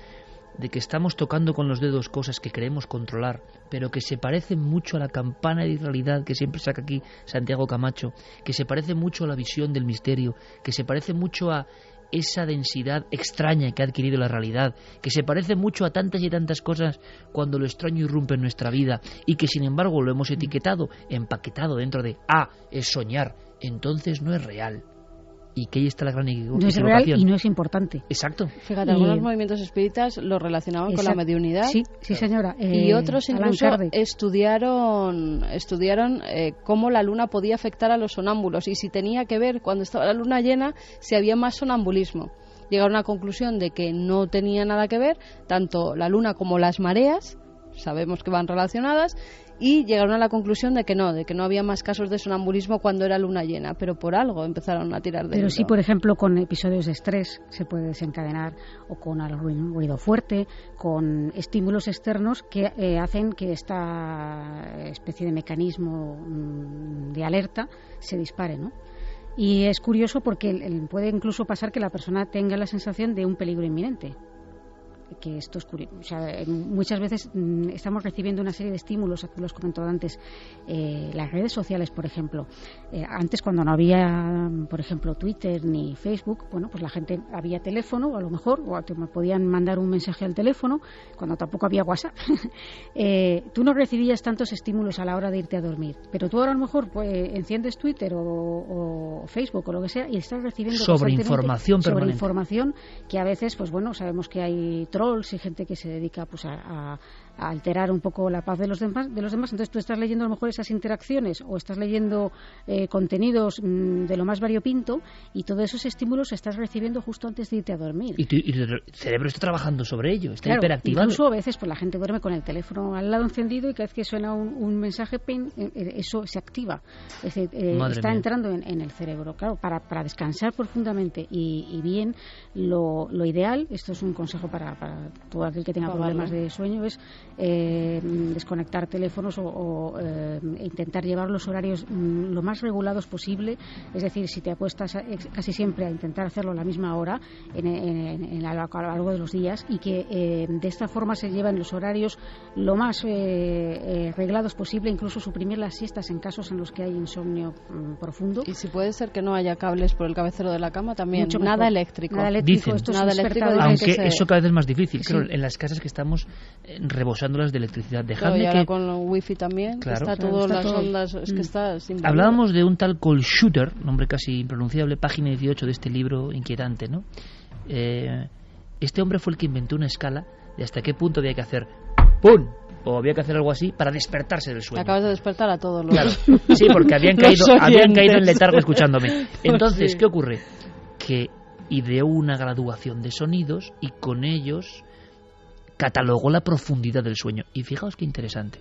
de que estamos tocando con los dedos cosas que creemos controlar, pero que se parecen mucho a la campana de realidad que siempre saca aquí Santiago Camacho, que se parece mucho a la visión del misterio, que se parece mucho a esa densidad extraña que ha adquirido la realidad, que se parece mucho a tantas y tantas cosas cuando lo extraño irrumpe en nuestra vida y que sin embargo lo hemos etiquetado, empaquetado dentro de es soñar, entonces no es real. Y que ahí está la gran equivocación. No es real y no es importante. Exacto. Fíjate, algunos movimientos espíritas lo relacionaban con la mediunidad. Sí, señora. Y otros incluso estudiaron cómo la luna podía afectar a los sonámbulos y si tenía que ver, cuando estaba la luna llena, si había más sonambulismo. llegaron a la conclusión de que no tenía nada que ver, tanto la luna como las mareas, sabemos que van relacionadas, y llegaron a la conclusión de que no había más casos de sonambulismo cuando era luna llena, pero por algo empezaron a tirar de Pero hilo. sí, por ejemplo, con episodios de estrés se puede desencadenar, o con algún ruido fuerte, con estímulos externos que hacen que esta especie de mecanismo de alerta se dispare, ¿no? Y es curioso porque puede incluso pasar que la persona tenga la sensación de un peligro inminente. Que esto es curioso. O sea, muchas veces estamos recibiendo una serie de estímulos, tú lo has comentado antes, las redes sociales, por ejemplo. Antes, cuando no había, por ejemplo, Twitter ni Facebook, bueno, pues la gente había teléfono, a lo mejor, o te podían mandar un mensaje al teléfono, cuando tampoco había WhatsApp. Tú no recibías tantos estímulos a la hora de irte a dormir, pero tú ahora a lo mejor pues, enciendes Twitter o Facebook o lo que sea y estás recibiendo sobreinformación permanente. Sobreinformación que a veces, pues bueno, sabemos que hay trolls y gente que se dedica pues a alterar un poco la paz de los demás. Entonces tú estás leyendo a lo mejor esas interacciones o estás leyendo contenidos de lo más variopinto y todos esos estímulos estás recibiendo justo antes de irte a dormir. Y el cerebro está trabajando sobre ello, está claro, hiperactivado. Incluso a veces pues la gente duerme con el teléfono al lado encendido y cada vez que suena un mensaje, eso se activa. Es decir, está entrando en el cerebro. Claro, para descansar profundamente y bien, lo ideal, esto es un consejo para todo aquel que tenga problemas de sueño, es desconectar teléfonos o intentar llevar los horarios lo más regulados posible. Es decir, si te acuestas casi siempre a intentar hacerlo a la misma hora a lo largo de los días, y que de esta forma se llevan los horarios lo más reglados posible, incluso suprimir las siestas en casos en los que hay insomnio profundo. Y si puede ser que no haya cables por el cabecero de la cama también. Mucho nada mejor. eléctrico. Nada eléctrico. Dicen. Esto es nada eléctrico, aunque eso cada vez es más difícil. Sí. Creo, en las casas que estamos rebosándolas de electricidad. Claro, y ahora con el wifi también, claro, que está todas las ondas, es que está sin Hablábamos de un tal Cole Shooter, nombre casi impronunciable, página 18 de este libro inquietante, ¿no? Este hombre fue el que inventó una escala de hasta qué punto había que hacer ¡pum! O había que hacer algo así para despertarse del sueño. Acabas de despertar a todos los... Claro, sí, porque habían caído en letargo escuchándome. Entonces, sí. ¿Qué ocurre? Que ideó una graduación de sonidos y con ellos catalogó la profundidad del sueño. Y fijaos qué interesante.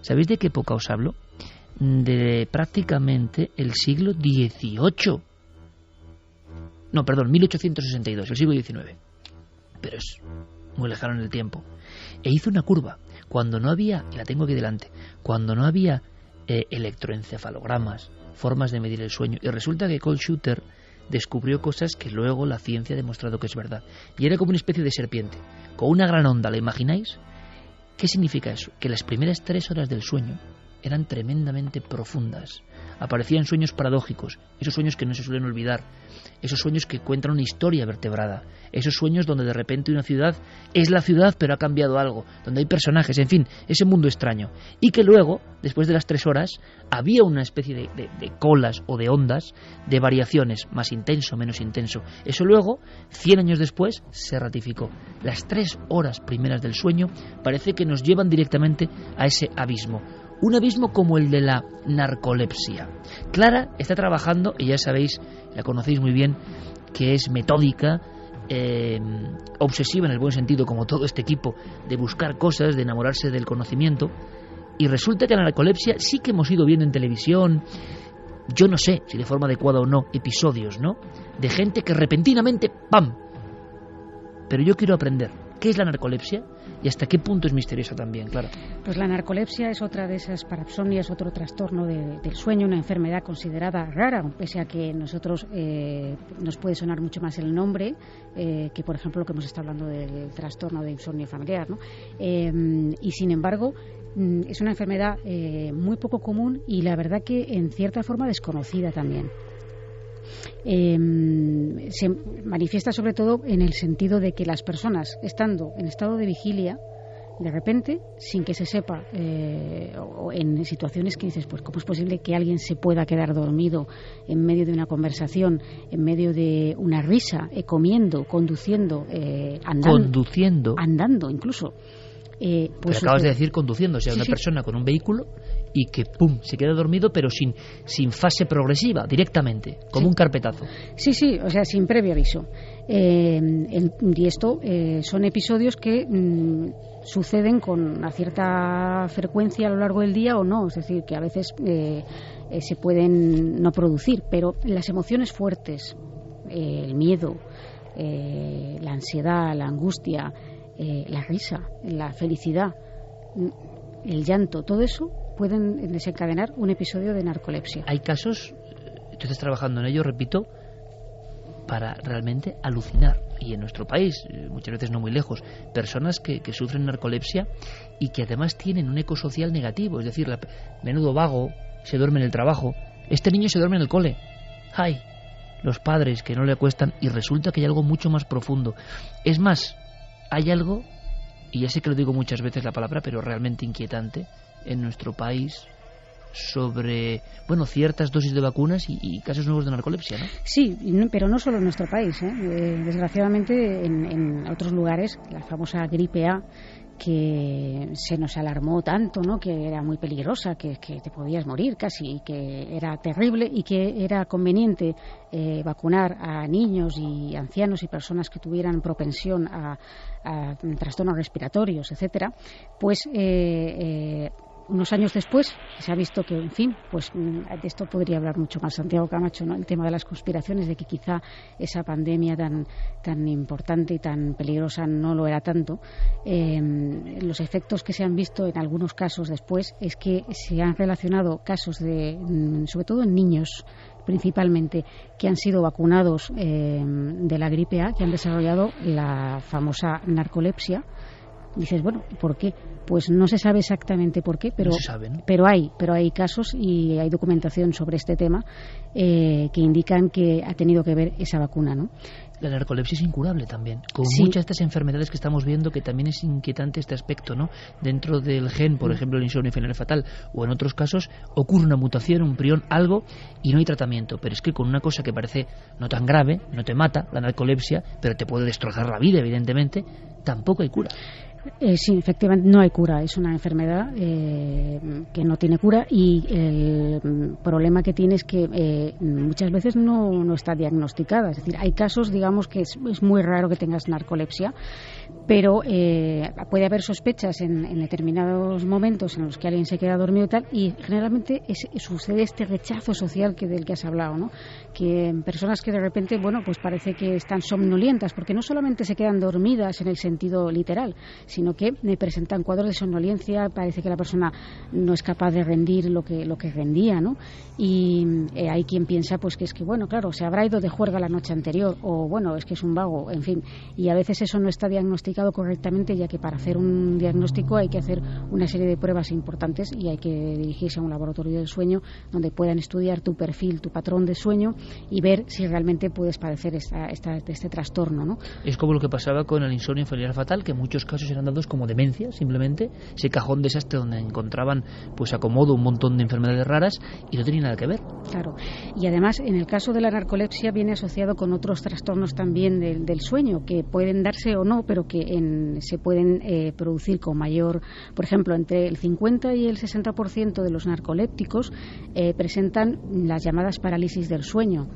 ¿Sabéis de qué época os hablo? De prácticamente el siglo XVIII. No, perdón, 1862, el siglo XIX. Pero es muy lejano en el tiempo. E hizo una curva. Cuando no había, y la tengo aquí delante, cuando no había electroencefalogramas, formas de medir el sueño. Y resulta que Cole Shooter descubrió cosas que luego la ciencia ha demostrado que es verdad. Y era como una especie de serpiente, con una gran onda, ¿la imagináis? ¿Qué significa eso? Que las primeras 3 horas del sueño eran tremendamente profundas. Aparecían sueños paradójicos, esos sueños que no se suelen olvidar, esos sueños que cuentan una historia vertebrada, esos sueños donde de repente una ciudad es la ciudad pero ha cambiado algo, donde hay personajes, en fin, ese mundo extraño. Y que luego, después de las 3 horas, había una especie de colas o de ondas, de variaciones, más intenso, menos intenso. Eso luego, 100 años después, se ratificó. Las 3 horas primeras del sueño parece que nos llevan directamente a ese abismo. Un abismo como el de la narcolepsia. Clara está trabajando, y ya sabéis, la conocéis muy bien, que es metódica, obsesiva en el buen sentido, como todo este equipo, de buscar cosas, de enamorarse del conocimiento. Y resulta que la narcolepsia sí que hemos ido viendo en televisión, yo no sé si de forma adecuada o no, episodios, ¿no?, de gente que repentinamente ¡pam! Pero yo quiero aprender qué es la narcolepsia y hasta qué punto es misteriosa también, claro. Pues la narcolepsia es otra de esas parapsonias, otro trastorno del sueño, una enfermedad considerada rara, pese a que nosotros nos puede sonar mucho más el nombre que, por ejemplo, lo que hemos estado hablando del trastorno de insomnio familiar, ¿no? Y sin embargo, es una enfermedad muy poco común y la verdad que en cierta forma desconocida también. Se manifiesta sobre todo en el sentido de que las personas, estando en estado de vigilia, de repente, sin que se sepa, o en situaciones que dices, pues ¿cómo es posible que alguien se pueda quedar dormido en medio de una conversación, en medio de una risa, comiendo, conduciendo, andando incluso? Pues pero acabas de decir conduciendo, o sea, una persona con un vehículo y que pum, se queda dormido, pero sin fase progresiva, directamente, como un carpetazo. Sí, o sea, sin previo aviso. Y esto son episodios que suceden con una cierta frecuencia a lo largo del día o no, es decir, que a veces se pueden no producir, pero las emociones fuertes, el miedo, la ansiedad, la angustia, la risa, la felicidad, el llanto, todo eso pueden desencadenar un episodio de narcolepsia. Hay casos, tú estás trabajando en ello, repito, para realmente alucinar. Y en nuestro país, muchas veces no muy lejos, personas que sufren narcolepsia y que además tienen un eco social negativo, es decir, menudo vago, se duerme en el trabajo, este niño se duerme en el cole. ¡Ay! Los padres que no le acuestan, y resulta que hay algo mucho más profundo. Es más, hay algo, y ya sé que lo digo muchas veces la palabra, pero realmente inquietante, en nuestro país, sobre, bueno, ciertas dosis de vacunas y casos nuevos de narcolepsia, ¿no? Sí, pero no solo en nuestro país, desgraciadamente en otros lugares, la famosa gripe A, que se nos alarmó tanto, ¿no?, que era muy peligrosa, que te podías morir casi, que era terrible y que era conveniente vacunar a niños y ancianos y personas que tuvieran propensión a trastornos respiratorios, etcétera, pues unos años después se ha visto que, en fin, pues de esto podría hablar mucho más Santiago Camacho, ¿no?, el tema de las conspiraciones, de que quizá esa pandemia tan importante y tan peligrosa no lo era tanto. Los efectos que se han visto en algunos casos después es que se han relacionado casos sobre todo en niños principalmente, que han sido vacunados de la gripe A, que han desarrollado la famosa narcolepsia. Dices, bueno, ¿por qué? Pues no se sabe exactamente por qué, pero, no se sabe, ¿no? pero hay casos y hay documentación sobre este tema que indican que ha tenido que ver esa vacuna, ¿no? La narcolepsia es incurable también, con sí. Muchas de estas enfermedades que estamos viendo, que también es inquietante este aspecto, ¿no? Dentro del gen, por ejemplo, el insomnio final fatal, o en otros casos ocurre una mutación, un prión, algo, y no hay tratamiento. Pero es que con una cosa que parece no tan grave, no te mata, la narcolepsia, pero te puede destrozar la vida, evidentemente, tampoco hay cura. Sí, efectivamente no hay cura, es una enfermedad que no tiene cura, y el problema que tiene es que muchas veces no está diagnosticada. Es decir, hay casos, digamos, que es muy raro que tengas narcolepsia, pero puede haber sospechas en determinados momentos en los que alguien se queda dormido y tal, y generalmente sucede este rechazo social del que has hablado, ¿no? Que en personas que de repente, bueno, pues parece que están somnolientas, porque no solamente se quedan dormidas en el sentido literal, sino que presentan cuadros de somnolencia, parece que la persona no es capaz de rendir lo que rendía, ¿no? Y hay quien piensa pues que es que, bueno, claro, se habrá ido de juerga la noche anterior, o bueno, es que es un vago, en fin, y a veces eso no está diagnosticado correctamente, ya que para hacer un diagnóstico hay que hacer una serie de pruebas importantes y hay que dirigirse a un laboratorio del sueño donde puedan estudiar tu perfil, tu patrón de sueño y ver si realmente puedes padecer este trastorno, ¿no? Es como lo que pasaba con el insomnio familiar fatal, que en muchos casos eran dados como demencia, simplemente ese cajón desastre donde encontraban pues acomodo un montón de enfermedades raras y no tenía nada que ver. Claro, y además en el caso de la narcolepsia viene asociado con otros trastornos también del sueño, que pueden darse o no, pero que se pueden producir con mayor, por ejemplo, entre el 50 y el 60% de los narcolépticos presentan las llamadas parálisis del sueño.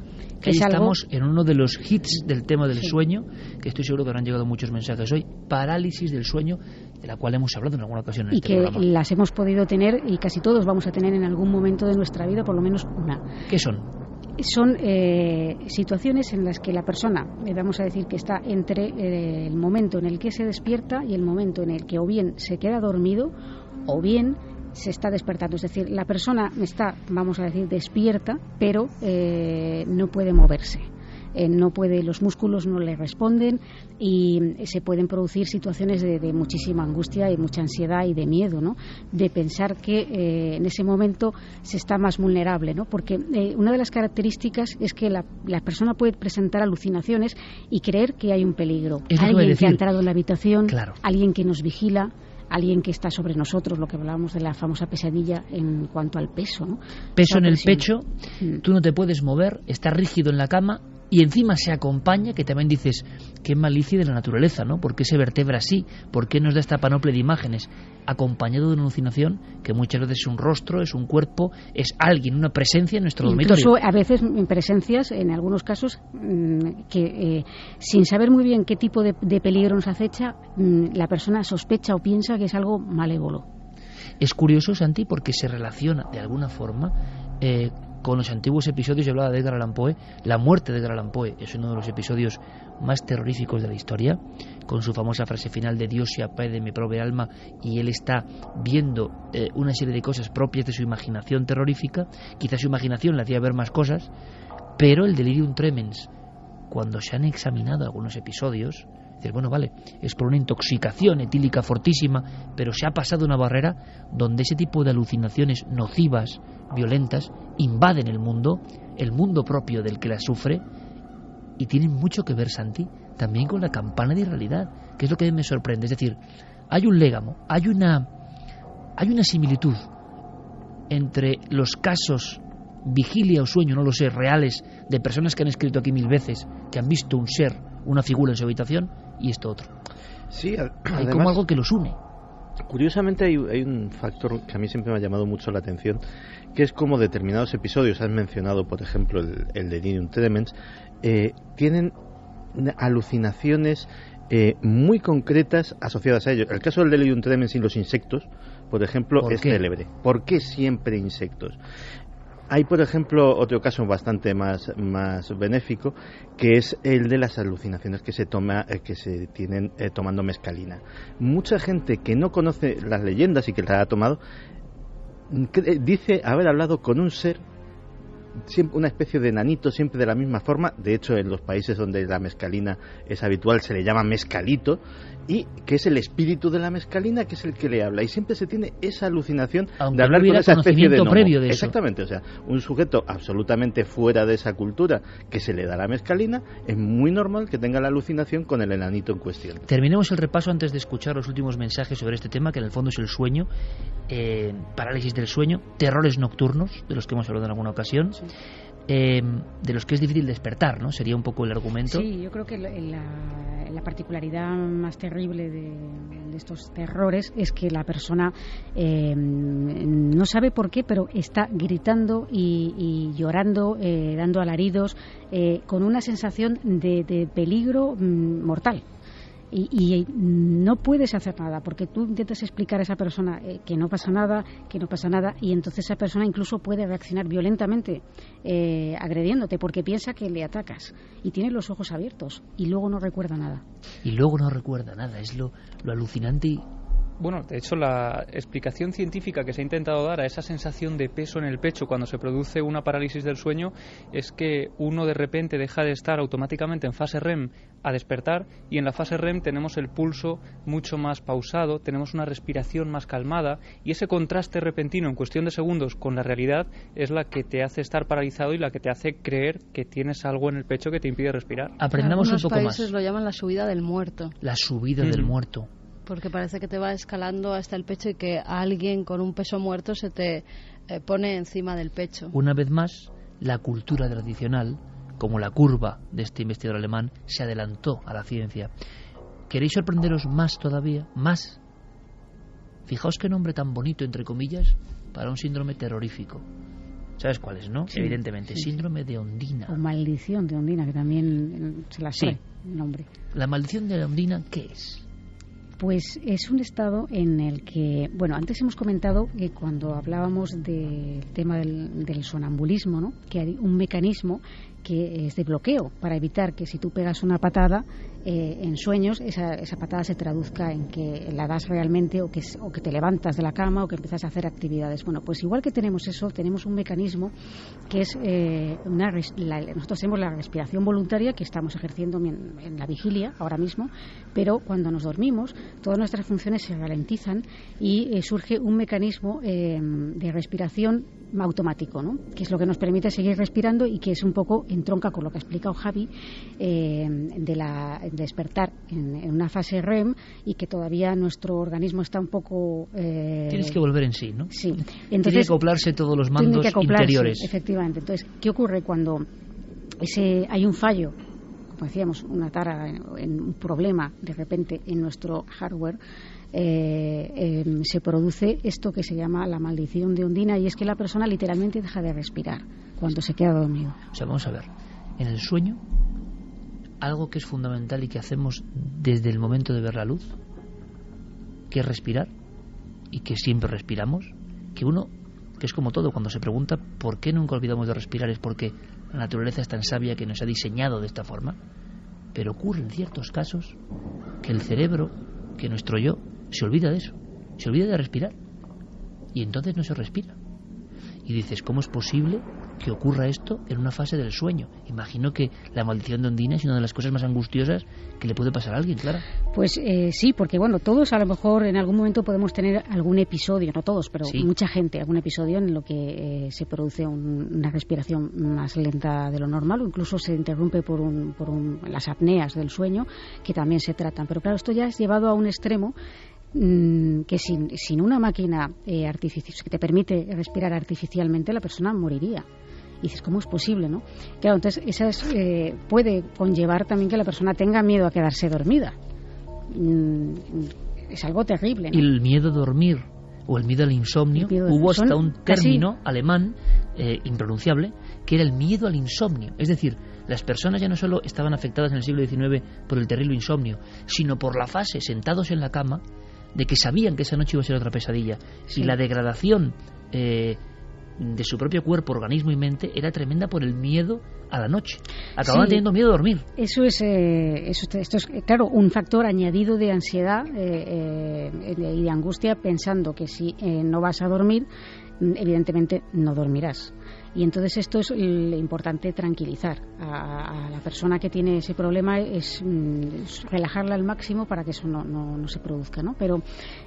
Que ahí estamos en uno de los hits del tema del sueño, que estoy seguro que habrán llegado muchos mensajes hoy, parálisis del sueño, de la cual hemos hablado en alguna ocasión en este programa. Y que las hemos podido tener, y casi todos vamos a tener en algún momento de nuestra vida, por lo menos una. ¿Qué son? Son situaciones en las que la persona, vamos a decir que está entre el momento en el que se despierta y el momento en el que o bien se queda dormido o bien se está despertando. Es decir, la persona está, vamos a decir, despierta, pero no puede moverse. No puede, los músculos no le responden y se pueden producir situaciones de muchísima angustia y mucha ansiedad y de miedo, ¿no? De pensar que en ese momento se está más vulnerable, ¿no? Porque una de las características es que la persona puede presentar alucinaciones y creer que hay un peligro. Alguien que ha entrado en la habitación, claro. Alguien que nos vigila, alguien que está sobre nosotros, lo que hablábamos de la famosa pesadilla en cuanto al peso, ¿no? Peso en el pecho, tú no te puedes mover, estás rígido en la cama y encima se acompaña, que también dices, qué malicia de la naturaleza, ¿no? ¿Por qué se vertebra así? ¿Por qué nos da esta panoplia de imágenes? Acompañado de una alucinación que muchas veces es un rostro, es un cuerpo, es alguien, una presencia en nuestro dormitorio. Incluso a veces presencias, en algunos casos, que sin saber muy bien qué tipo de peligro nos acecha, la persona sospecha o piensa que es algo malévolo. Es curioso, Santi, porque se relaciona de alguna forma con los antiguos episodios. Yo hablaba de Edgar Allan Poe. La muerte de Edgar Allan Poe es uno de los episodios más terroríficos de la historia, con su famosa frase final de Dios se apiade de mi pobre alma, y él está viendo una serie de cosas propias de su imaginación terrorífica. Quizás su imaginación le hacía ver más cosas, pero el delirium tremens, cuando se han examinado algunos episodios, dices, bueno, vale, es por una intoxicación etílica fortísima, pero se ha pasado una barrera donde ese tipo de alucinaciones nocivas, violentas, invaden el mundo propio del que las sufre, y tienen mucho que ver, Santi, también con la campana de irrealidad, que es lo que a mí me sorprende. Es decir, hay un légamo, hay una similitud entre los casos vigilia o sueño, no lo sé, reales, de personas que han escrito aquí 1000 veces, que han visto un ser, una figura en su habitación, y esto otro. Sí, hay como algo que los une. Curiosamente hay un factor que a mí siempre me ha llamado mucho la atención, que es como determinados episodios, has mencionado por ejemplo el delirium tremens, tienen alucinaciones muy concretas asociadas a ellos. El caso del delirium tremens y los insectos, por ejemplo, es célebre. ¿Por qué siempre insectos? Hay, por ejemplo, otro caso bastante más benéfico, que es el de las alucinaciones que se tienen tomando mescalina. Mucha gente que no conoce las leyendas y que las ha tomado dice haber hablado con un ser, siempre una especie de enanito, siempre de la misma forma. De hecho, en los países donde la mescalina es habitual se le llama mescalito, y que es el espíritu de la mescalina que es el que le habla, y siempre se tiene esa alucinación de hablar con esa especie de gnomo. Previo de eso. Exactamente, o sea, un sujeto absolutamente fuera de esa cultura que se le da la mescalina, es muy normal que tenga la alucinación con el enanito en cuestión. Terminemos el repaso antes de escuchar los últimos mensajes sobre este tema, que en el fondo es el sueño, parálisis del sueño, terrores nocturnos, de los que hemos hablado en alguna ocasión. Sí. De los que es difícil despertar, ¿no? Sería un poco el argumento. Sí, yo creo que la particularidad más terrible de estos terrores es que la persona no sabe por qué, pero está gritando y llorando, dando alaridos, con una sensación de peligro mortal. Y no puedes hacer nada, porque tú intentas explicar a esa persona que no pasa nada, y entonces esa persona incluso puede reaccionar violentamente agrediéndote, porque piensa que le atacas y tiene los ojos abiertos y luego no recuerda nada. Es lo alucinante. Bueno, de hecho, la explicación científica que se ha intentado dar a esa sensación de peso en el pecho cuando se produce una parálisis del sueño es que uno de repente deja de estar automáticamente en fase REM a despertar, y en la fase REM tenemos el pulso mucho más pausado, tenemos una respiración más calmada, y ese contraste repentino en cuestión de segundos con la realidad es la que te hace estar paralizado y la que te hace creer que tienes algo en el pecho que te impide respirar. Aprendamos un poco más. En algunos países lo llaman la subida del muerto. La subida del muerto. Porque parece que te va escalando hasta el pecho y que alguien con un peso muerto se te pone encima del pecho. Una vez más, la cultura tradicional, como la curva de este investigador alemán, se adelantó a la ciencia. ¿Queréis sorprenderos más todavía? ¿Más? Fijaos qué nombre tan bonito, entre comillas, para un síndrome terrorífico. ¿Sabes cuál es, no? Sí, evidentemente, sí. Síndrome de Ondina. O maldición de Ondina, que también se la sabe el nombre. ¿La maldición de Ondina qué es? Pues es un estado en el que, bueno, antes hemos comentado que cuando hablábamos del tema del sonambulismo, ¿no?, que hay un mecanismo que es de bloqueo para evitar que si tú pegas una patada en sueños, esa patada se traduzca en que la das realmente o que te levantas de la cama o que empiezas a hacer actividades. Bueno, pues igual que tenemos eso, tenemos un mecanismo que es nosotros tenemos la respiración voluntaria que estamos ejerciendo en la vigilia ahora mismo, pero cuando nos dormimos todas nuestras funciones se ralentizan y surge un mecanismo de respiración automático, ¿no?, que es lo que nos permite seguir respirando y que es un poco entronca con lo que ha explicado Javi de despertar en una fase REM y que todavía nuestro organismo está un poco... Tienes que volver en sí, ¿no? Sí. Entonces, tiene que acoplarse todos los mandos interiores. Efectivamente. Entonces, ¿qué ocurre cuando hay un fallo, como decíamos, una tara, en un problema de repente en nuestro hardware, se produce esto que se llama la maldición de Ondina, y es que la persona literalmente deja de respirar cuando se queda dormido. O sea, vamos a ver, en el sueño, algo que es fundamental y que hacemos desde el momento de ver la luz, que es respirar, y que siempre respiramos, que es como todo, cuando se pregunta por qué nunca olvidamos de respirar, es porque la naturaleza es tan sabia que nos ha diseñado de esta forma. Pero ocurre en ciertos casos que el cerebro, que nuestro yo, se olvida de eso, se olvida de respirar, y entonces no se respira. Y dices, ¿cómo es posible que ocurra esto en una fase del sueño? Imagino que la maldición de Ondina es una de las cosas más angustiosas que le puede pasar a alguien, Clara. Pues sí, porque bueno, todos a lo mejor en algún momento podemos tener algún episodio, no todos, pero sí, mucha gente, algún episodio en lo que se produce una respiración más lenta de lo normal, o incluso se interrumpe por las apneas del sueño, que también se tratan. Pero claro, esto ya es llevado a un extremo que sin una máquina artificial que te permite respirar artificialmente, la persona moriría. Y dices, ¿cómo es posible, no? Claro, entonces puede conllevar también que la persona tenga miedo a quedarse dormida. Es algo terrible, ¿no? Y el miedo a dormir o el miedo al insomnio, hubo hasta un término alemán impronunciable, que era el miedo al insomnio. Es decir, las personas ya no solo estaban afectadas en el siglo XIX por el terrible insomnio, sino por la fase, sentados en la cama, de que sabían que esa noche iba a ser otra pesadilla. Sí. Y la degradación de su propio cuerpo, organismo y mente era tremenda por el miedo a la noche. Acababan teniendo miedo a dormir. Esto es, claro, un factor añadido de ansiedad y de angustia, pensando que si no vas a dormir, evidentemente no dormirás. Y entonces esto es importante, tranquilizar a la persona que tiene ese problema, es relajarla al máximo para que eso no se produzca, ¿no? Pero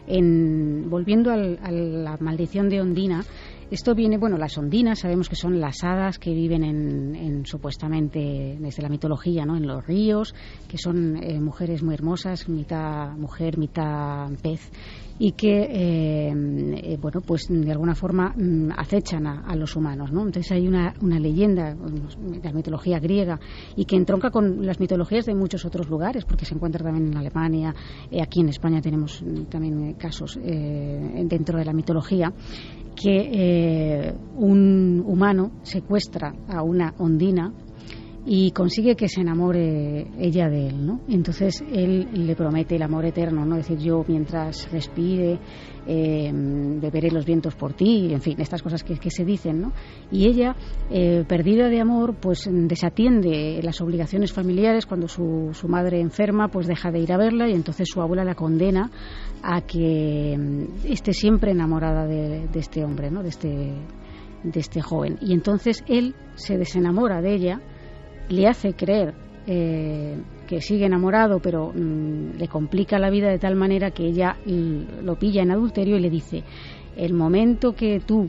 volviendo a la maldición de Ondina, esto viene, bueno, las ondinas sabemos que son las hadas que viven en supuestamente desde la mitología, ¿no? En los ríos, que son mujeres muy hermosas, mitad mujer, mitad pez, y que bueno, pues de alguna forma acechan a los humanos, ¿no? Entonces hay una leyenda de la mitología griega y que entronca con las mitologías de muchos otros lugares, porque se encuentra también en Alemania, aquí en España tenemos también casos dentro de la mitología, que un humano secuestra a una ondina y consigue que se enamore ella de él, ¿no? Entonces él le promete el amor eterno, ¿no? Es decir, yo mientras respire beberé los vientos por ti, en fin, estas cosas que se dicen, ¿no? Y ella, perdida de amor, pues desatiende las obligaciones familiares. Cuando su madre enferma, pues deja de ir a verla, y entonces su abuela la condena a que esté siempre enamorada de este hombre, ¿no? De este joven. Y entonces él se desenamora de ella, le hace creer que sigue enamorado, pero le complica la vida de tal manera que ella lo pilla en adulterio y le dice: el momento que tú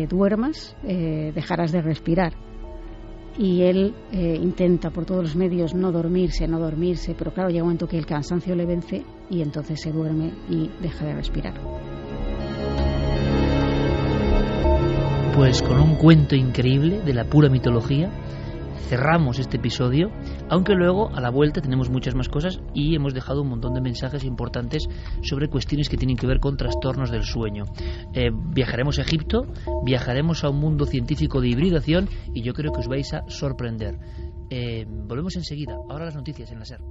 duermas, dejarás de respirar. Y él intenta por todos los medios no dormirse, pero claro, llega un momento que el cansancio le vence y entonces se duerme y deja de respirar. Pues con un cuento increíble de la pura mitología cerramos este episodio, aunque luego a la vuelta tenemos muchas más cosas y hemos dejado un montón de mensajes importantes sobre cuestiones que tienen que ver con trastornos del sueño. Viajaremos a Egipto, viajaremos a un mundo científico de hibridación y yo creo que os vais a sorprender. Volvemos enseguida. Ahora las noticias en la SER.